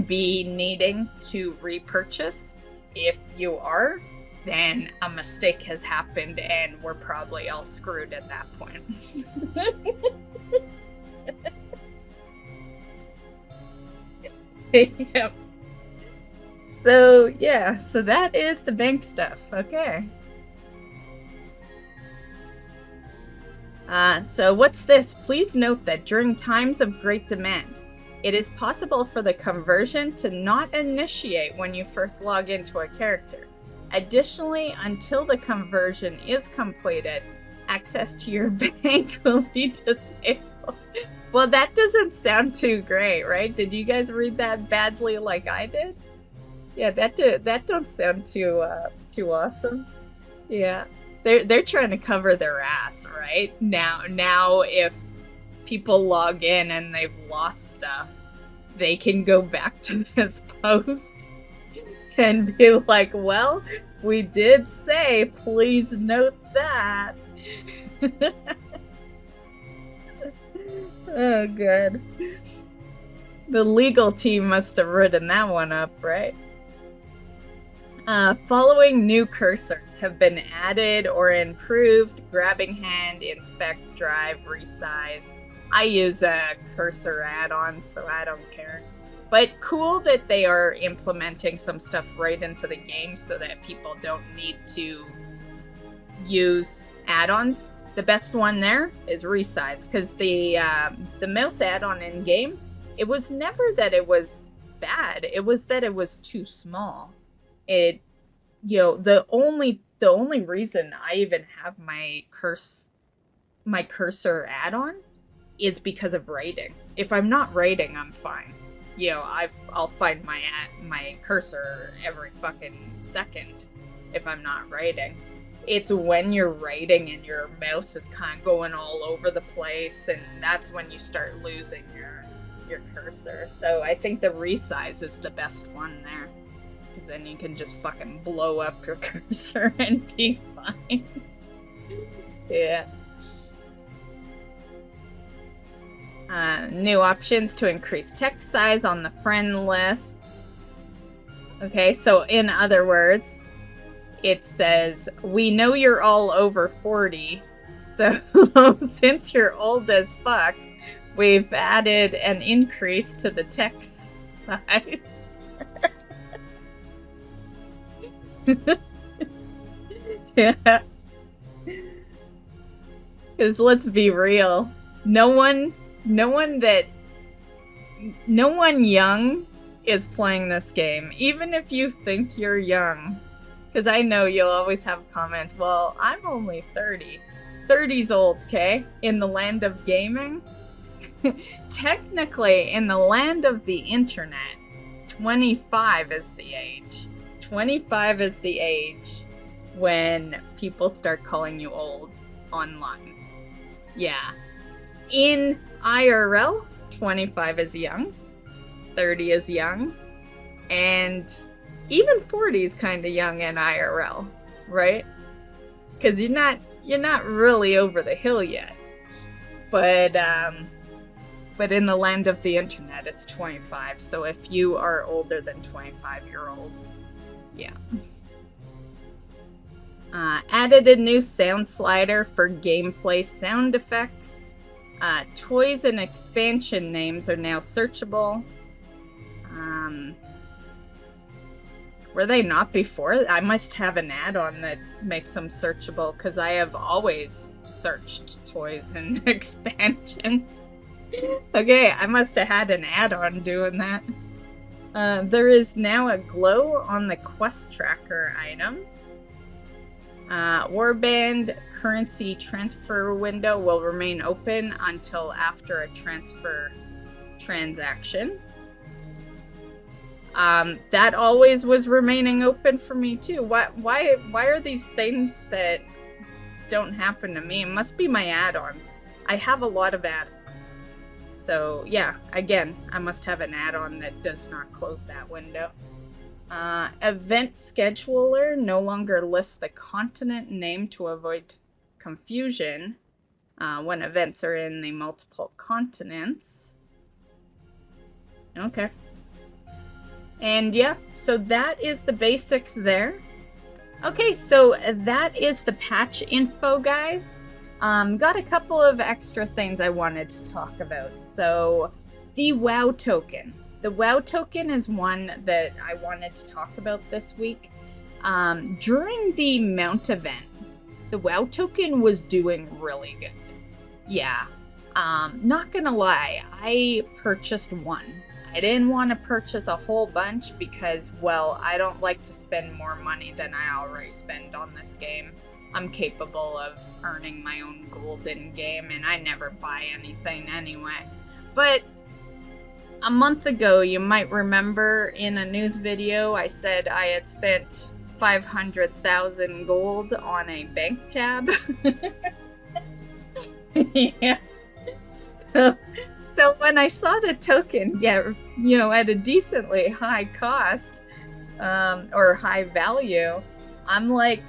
be needing to repurchase. If you are, then a mistake has happened and we're probably all screwed at that point. Yep. So that is the bank stuff. Okay. So what's this? Please note that during times of great demand, it is possible for the conversion to not initiate when you first log into a character. Additionally, until the conversion is completed, access to your bank will be disabled. Well, that doesn't sound too great, right? Did you guys read that badly like I did? Yeah, that don't sound too awesome. Yeah. They're trying to cover their ass, right? Now if people log in and they've lost stuff, they can go back to this post and be like, well, we did say, please note that. Oh, God. The legal team must have written that one up, right? Following new cursors have been added or improved: grabbing hand, inspect, drive, resize. I use a cursor add-on, so I don't care. But cool that they are implementing some stuff right into the game so that people don't need to use add-ons. The best one there is resize, because the mouse add-on in game, it was never that it was bad. It was that it was too small. It, the only reason I even have my cursor add-on is because of writing. If I'm not writing, I'm fine. I'll find my cursor every fucking second if I'm not writing. It's when you're writing and your mouse is kind of going all over the place, and that's when you start losing your cursor. So I think the resize is the best one there, because then you can just fucking blow up your cursor and be fine. Yeah. New options to increase text size on the friend list. Okay, so in other words, it says, we know you're all over 40, so since you're old as fuck, we've added an increase to the text size. Yeah. Because let's be real, no one young is playing this game, even if you think you're young. Because I know you'll always have comments, well, I'm only 30. 30's old, okay? In the land of gaming? Technically, in the land of the internet, 25 is the age. 25 is the age when people start calling you old online. Yeah. In IRL, 25 is young, 30 is young, and even 40 is kind of young in IRL, right? Because you're not really over the hill yet. But in the land of the internet, it's 25. So if you are older than 25, you're old. Yeah. Added a new sound slider for gameplay sound effects. Toys and expansion names are now searchable. Were they not before? I must have an add-on that makes them searchable, because I have always searched toys and expansions. Okay, I must have had an add-on doing that. There is now a glow on the quest tracker item. Warband currency transfer window will remain open until after a transfer transaction. That always was remaining open for me too. Why are these things that don't happen to me? It must be my add-ons. I have a lot of add-ons. So yeah, again, I must have an add-on that does not close that window. Event scheduler no longer lists the continent name to avoid confusion when events are in the multiple continents. Okay. And yeah, so that is the basics there. Okay, so that is the patch info, guys. Got a couple of extra things I wanted to talk about. So, the WoW token. The WoW token is one that I wanted to talk about this week. During the mount event, the WoW token was doing really good. Yeah, not gonna lie, I purchased one. I didn't want to purchase a whole bunch because, well, I don't like to spend more money than I already spend on this game. I'm capable of earning my own gold in game, and I never buy anything anyway. But a month ago, you might remember in a news video, I said I had spent 500,000 gold on a bank tab. Yeah. So when I saw the token get, at a decently high cost, or high value, I'm like,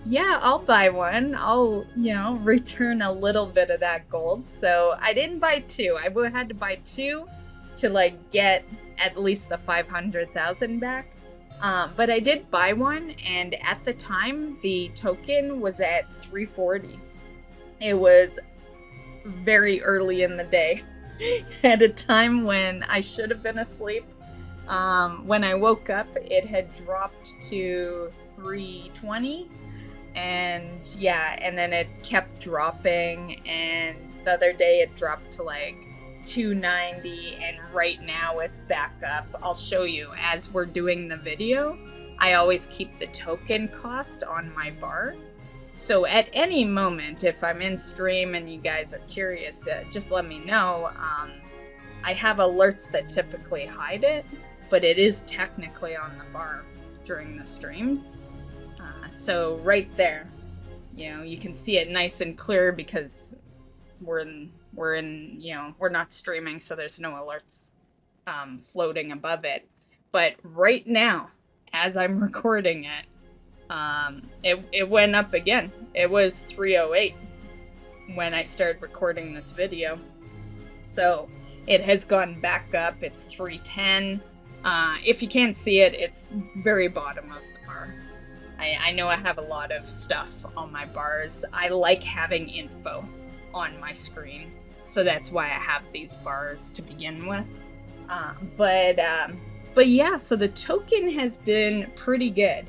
yeah, I'll buy one. I'll, return a little bit of that gold. So I didn't buy two. I would have had to buy two to get at least the 500,000 back. But I did buy one, and at the time, the token was at 340. It was very early in the day, at a time when I should have been asleep. When I woke up, it had dropped to 320, and then it kept dropping, and the other day it dropped to 290, and right now it's back up. I'll show you as we're doing the video. I always keep the token cost on my bar. So at any moment, if I'm in stream and you guys are curious, just let me know. I have alerts that typically hide it, but it is technically on the bar during the streams. So right there, you can see it nice and clear because we're not streaming, so there's no alerts floating above it. But right now, as I'm recording it, it went up again. It was 308 when I started recording this video. So it has gone back up. It's 310. If you can't see it, it's very bottom of the bar. I know I have a lot of stuff on my bars. I like having info on my screen, so that's why I have these bars to begin with. But yeah, so the token has been pretty good.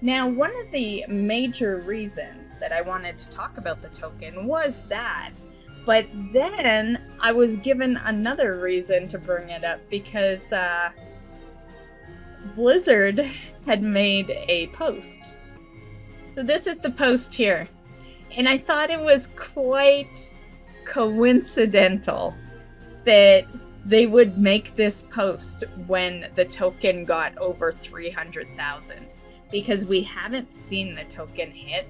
Now, one of the major reasons that I wanted to talk about the token was that, but then I was given another reason to bring it up because Blizzard had made a post. So this is the post here. And I thought it was quite coincidental that they would make this post when the token got over 300,000, because we haven't seen the token hit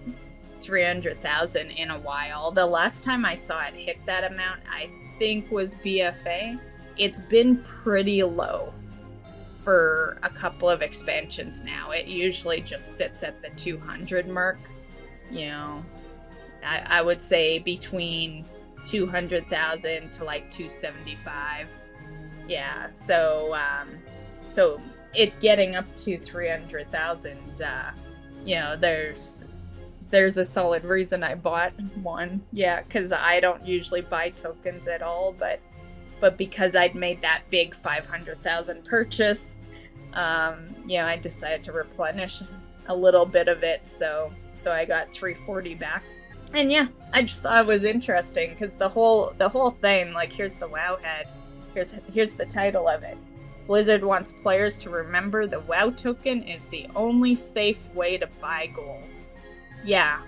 300,000 in a while. The last time I saw it hit that amount, I think was BFA. It's been pretty low for a couple of expansions now. It usually just sits at the 200 mark. You know, I would say between 200,000 to like 275. Yeah, so it getting up to 300,000, you know, there's a solid reason I bought one. Yeah, because I don't usually buy tokens at all, but because I'd made that big 500,000 purchase, you know, I decided to replenish a little bit of it, so I got 340 back. And yeah, I just thought it was interesting because the whole thing, like, here's the WoW head. Here's the title of it. Blizzard wants players to remember the WoW token is the only safe way to buy gold. Yeah,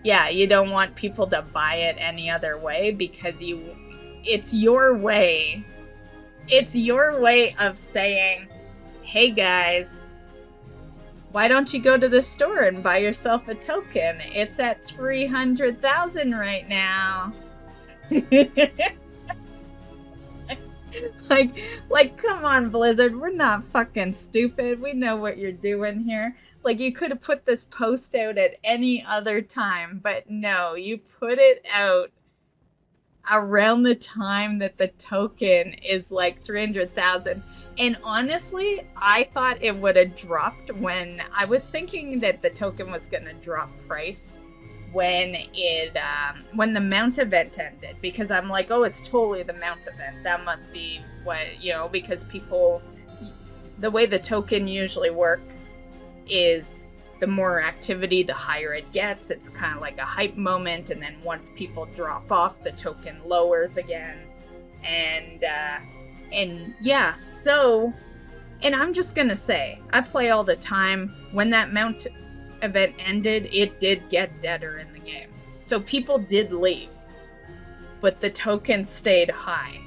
you don't want people to buy it any other way because it's your way. It's your way of saying, hey guys, why don't you go to the store and buy yourself a token? It's at 300,000 right now. Like, come on, Blizzard. We're not fucking stupid. We know what you're doing here. Like, you could have put this post out at any other time, but no, you put it out around the time that the token is like 300,000. And honestly, I thought it would have dropped when I was thinking that the token was going to drop price when the mount event ended, because I'm like, oh, it's totally the mount event. That must be what, you know, because people, the way the token usually works is the more activity, the higher it gets. It's kind of like a hype moment, and then once people drop off, the token lowers again. And yeah, so, and I'm just gonna say, I play all the time. When that mount event ended, it did get deader in the game. So people did leave, but the token stayed high,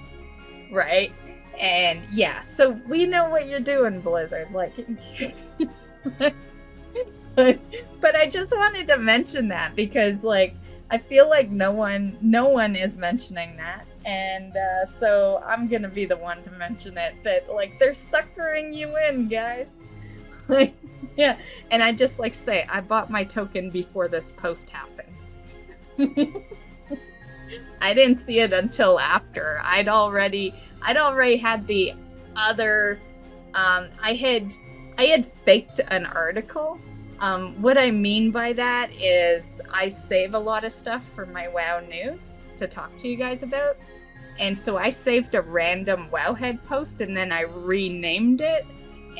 right? And yeah, so we know what you're doing, Blizzard. Like, but I just wanted to mention that because, like, I feel like no one is mentioning that, and so I'm gonna be the one to mention it. That, like, they're suckering you in, guys. Like, yeah, and I just like say I bought my token before this post happened. I didn't see it until after. I'd already had the other. I had faked an article. What I mean by that is I save a lot of stuff for my WoW news to talk to you guys about. And so I saved a random WoWhead post and then I renamed it.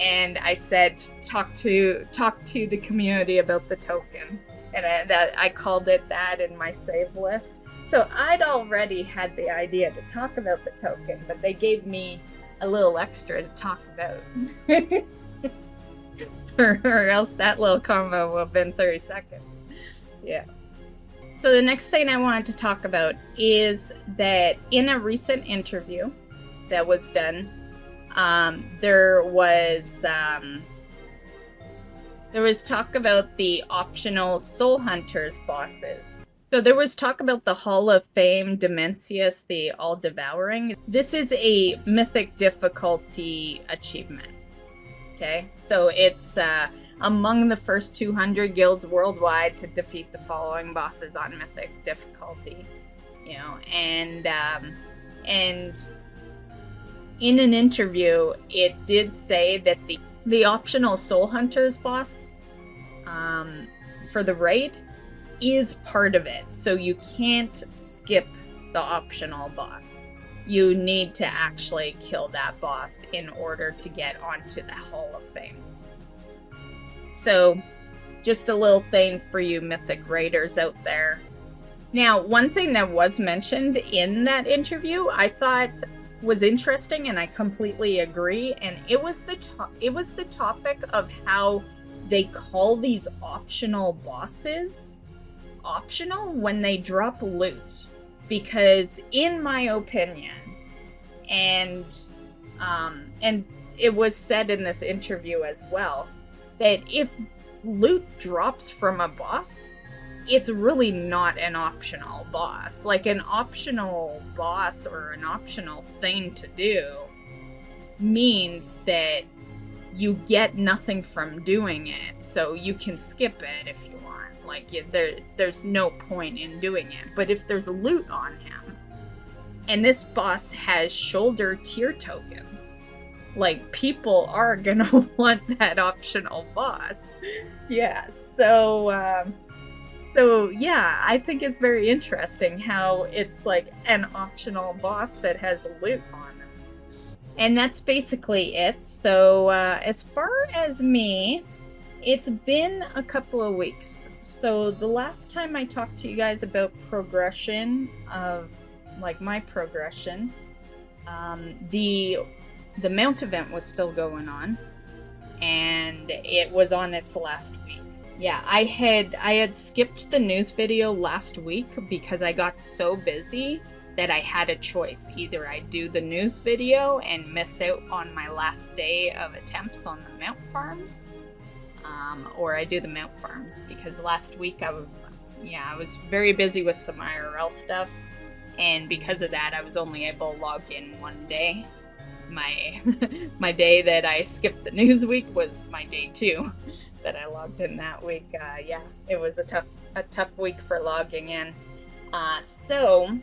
And I said, talk to the community about the token. And I called it that in my save list. So I'd already had the idea to talk about the token, but they gave me a little extra to talk about. or else that little combo would have been 30 seconds. Yeah. So the next thing I wanted to talk about is that in a recent interview that was done, there was talk about the optional Soul Hunters bosses. So there was talk about the Hall of Fame Dimensius, the All-Devouring. This is a mythic difficulty achievement. Okay, so it's among the first 200 guilds worldwide to defeat the following bosses on mythic difficulty. You know, and in an interview, it did say that the optional Soul Hunters boss for the raid is part of it. So you can't skip the optional boss. You need to actually kill that boss in order to get onto the Hall of Fame. So just a little thing for you mythic raiders out there. Now, one thing that was mentioned in that interview, I thought was interesting, and I completely agree. And it was the topic of how they call these optional bosses optional when they drop loot. Because in my opinion, and it was said in this interview as well, that if loot drops from a boss, it's really not an optional boss. Like, an optional boss or an optional thing to do means that you get nothing from doing it, so you can skip it if you want. Like, there's no point in doing it. But if there's loot on him, and this boss has shoulder tier tokens, like, people are gonna want that optional boss. Yeah, so yeah, I think it's very interesting how it's like an optional boss that has loot on him. And that's basically it. So as far as me, it's been a couple of weeks. So the last time I talked to you guys about progression of, like, my progression, the mount event was still going on, and it was on its last week. Yeah, I had skipped the news video last week because I got so busy that I had a choice. Either I do the news video and miss out on my last day of attempts on the mount farms, or I do the mount farms, because last week I was very busy with some IRL stuff, and because of that I was only able to log in one day. My day that I skipped the news week was my day 2 that I logged in that week. Yeah, it was a tough week for logging in. So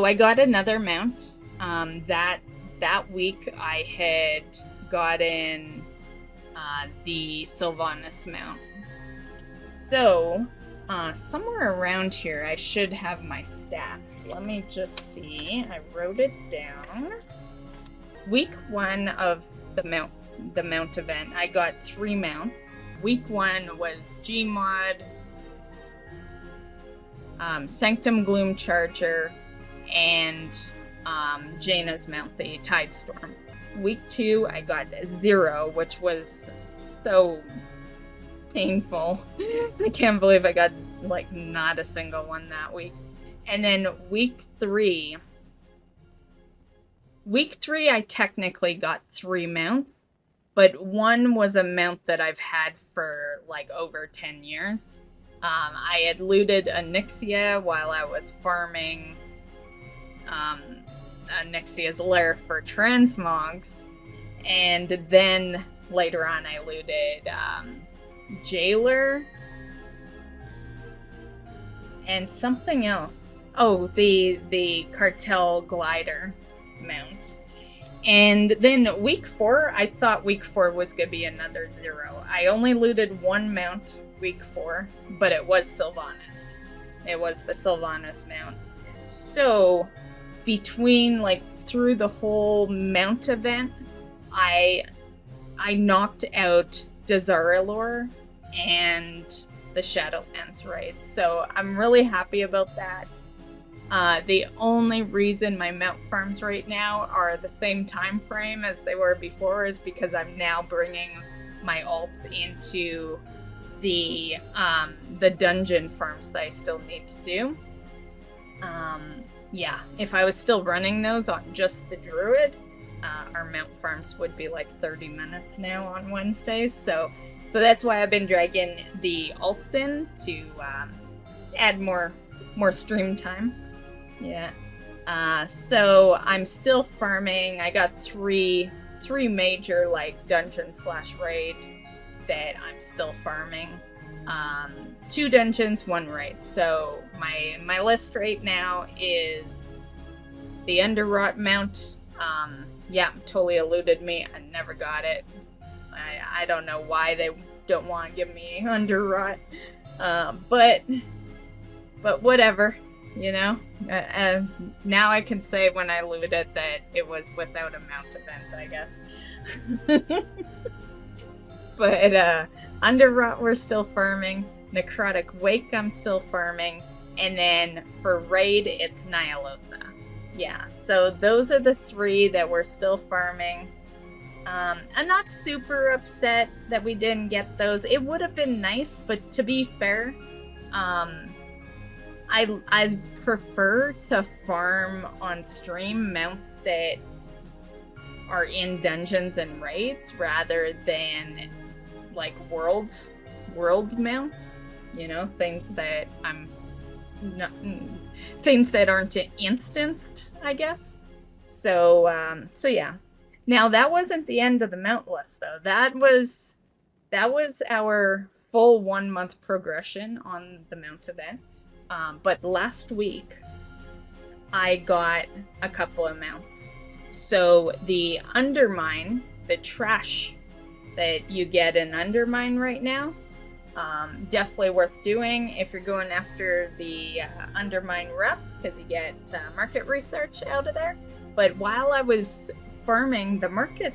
I got another mount. That week I had gotten the Sylvanas mount. So somewhere around here I should have my stats. Let me just see. I wrote it down. Week 1 of the mount event, I got 3 mounts. Week 1 was Gmod, Sanctum Gloom Charger, and Jaina's mount, the Tidestorm. Week 2, I got 0, which was so painful. I can't believe I got, like, not a single one that week. And then week 3, I technically got 3 mounts, but one was a mount that I've had for, like, over 10 years. I had looted Onyxia while I was farming Onyxia's lair for transmogs, and then later on I looted Jailer and something else. Oh, the Cartel Glider mount. And then week 4, I thought week 4 was gonna be another 0. I only looted 1 mount week 4, but it was Sylvanas. It was the Sylvanas mount. So between, like, through the whole mount event, I knocked out Desaralor and the Shadowlands raid. So I'm really happy about that. The only reason my mount farms right now are the same time frame as they were before is because I'm now bringing my alts into the dungeon farms that I still need to do. Yeah, if I was still running those on just the druid, our mount farms would be like 30 minutes now on Wednesdays. So that's why I've been dragging the alts in to add more stream time. Yeah. So I'm still farming. I got three major, like, dungeon/raid that I'm still farming. 2 dungeons, 1 raid. So my list right now is the Underrot mount. Yeah, totally eluded me. I never got it. I don't know why they don't want to give me Underrot. But whatever. You know, now I can say when I looted it that it was without a mount event, I guess. But Underrot we're still farming. Necrotic Wake I'm still farming. And then for raid, it's Nyalotha. Yeah, so those are the 3 that we're still farming. I'm not super upset that we didn't get those. It would have been nice, but to be fair, I prefer to farm on stream mounts that are in dungeons and raids rather than like world mounts. You know, things that things that aren't instanced, I guess. So yeah. Now that wasn't the end of the mount list though. That was our full 1 month progression on the mount event. But last week I got a couple of mounts. So the Undermine, the trash that you get in Undermine right now, definitely worth doing if you're going after the Undermine rep, because you get market research out of there. But while I was farming the market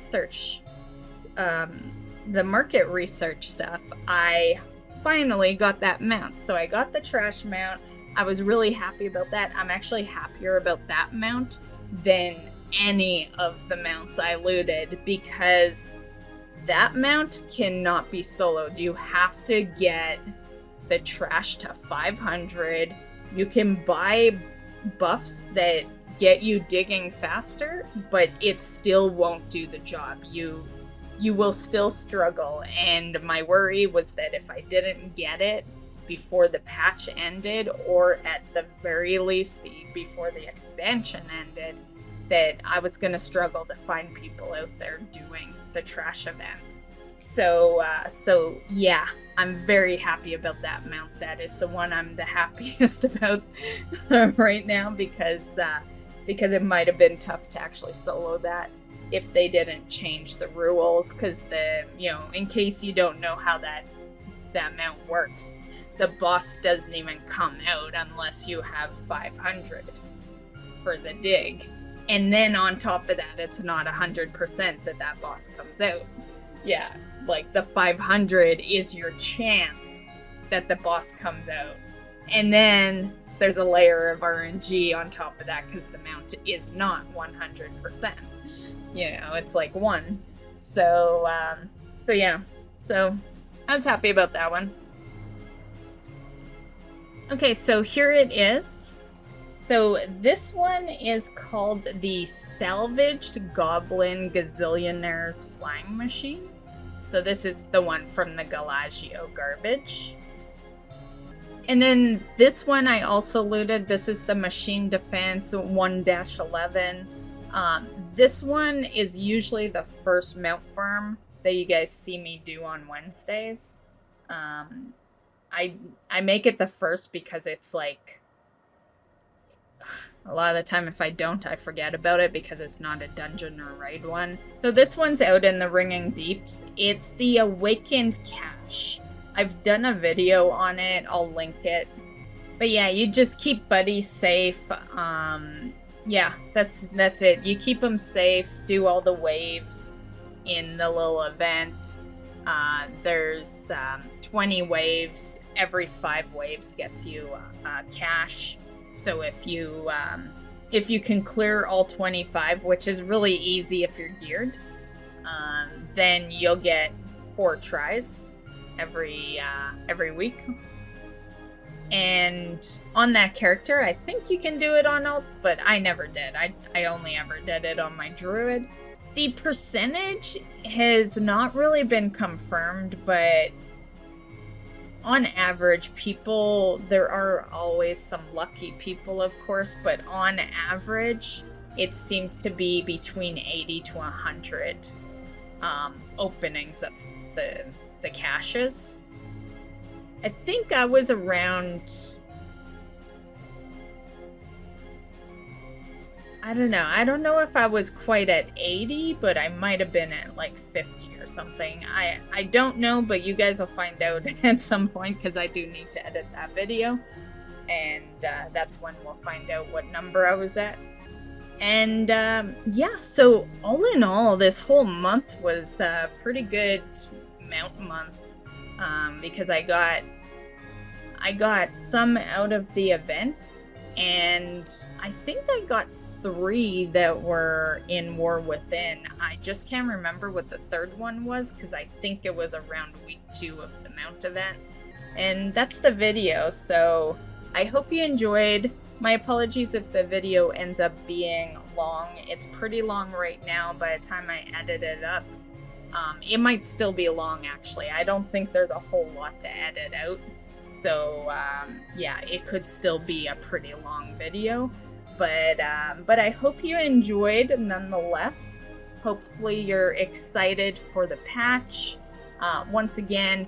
research stuff, I finally got that mount. So I got the trash mount. I was really happy about that. I'm actually happier about that mount than any of the mounts I looted, because that mount cannot be soloed. You have to get the trash to 500. You can buy buffs that get you digging faster, but it still won't do the job. You will still struggle, and my worry was that if I didn't get it before the patch ended, or at the very least before the expansion ended, that I was going to struggle to find people out there doing the trash event. So yeah, I'm very happy about that mount. That is the one I'm the happiest about right now, because it might have been tough to actually solo that if they didn't change the rules, because in case you don't know how that mount works, the boss doesn't even come out unless you have 500 for the dig. And then on top of that, it's not 100% that boss comes out. Yeah, like the 500 is your chance that the boss comes out. And then there's a layer of RNG on top of that, because the mount is not 100%. It's like 1. So yeah. So I was happy about that one. Okay, so here it is. So this one is called the Salvaged Goblin Gazillionaire's Flying Machine. So this is the one from the Galagio garbage. And then this one I also looted. This is the Machine Defense 1-11. This one is usually the first mount farm that you guys see me do on Wednesdays. I make it the first because it's like, a lot of the time if I don't, I forget about it because it's not a dungeon or raid one. So this one's out in the Ringing Deeps. It's the Awakened Cache. I've done a video on it. I'll link it. But yeah, you just keep buddies safe. Yeah, that's it. You keep them safe. Do all the waves in the little event. There's 20 waves. Every 5 waves gets you cash. So if you can clear all 25, which is really easy if you're geared, then you'll get 4 tries every week. And on that character, I think you can do it on alts, but I never did. I only ever did it on my druid. The percentage has not really been confirmed, but on average, there are always some lucky people, of course, but on average, it seems to be between 80 to 100 openings of the caches. I think I was around, I don't know. I don't know if I was quite at 80, but I might have been at like 50 or something. I don't know, but you guys will find out at some point, because I do need to edit that video. And that's when we'll find out what number I was at. And yeah, so all in all, this whole month was a pretty good mount month. Because I got some out of the event, and I think I got 3 that were in War Within. I just can't remember what the third one was because I think it was around week 2 of the Mount event. And that's the video, so I hope you enjoyed. My apologies if the video ends up being long. It's pretty long right now by the time I edit it up. It might still be long, actually. I don't think there's a whole lot to edit out. So, yeah, it could still be a pretty long video. But I hope you enjoyed nonetheless. Hopefully you're excited for the patch. Once again,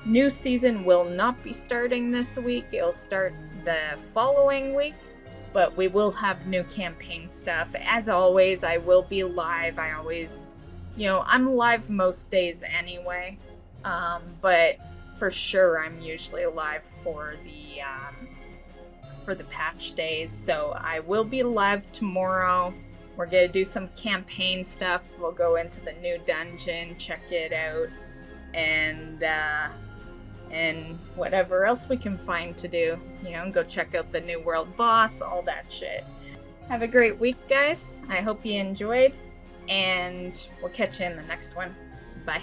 new season will not be starting this week. It'll start the following week. But we will have new campaign stuff. As always, I will be live. I always... I'm live most days anyway, but for sure I'm usually live for the patch days, so I will be live tomorrow. We're gonna do some campaign stuff. We'll go into the new dungeon, check it out, and whatever else we can find to do. Go check out the new world boss, all that shit. Have a great week, guys. I hope you enjoyed. And we'll catch you in the next one. Bye.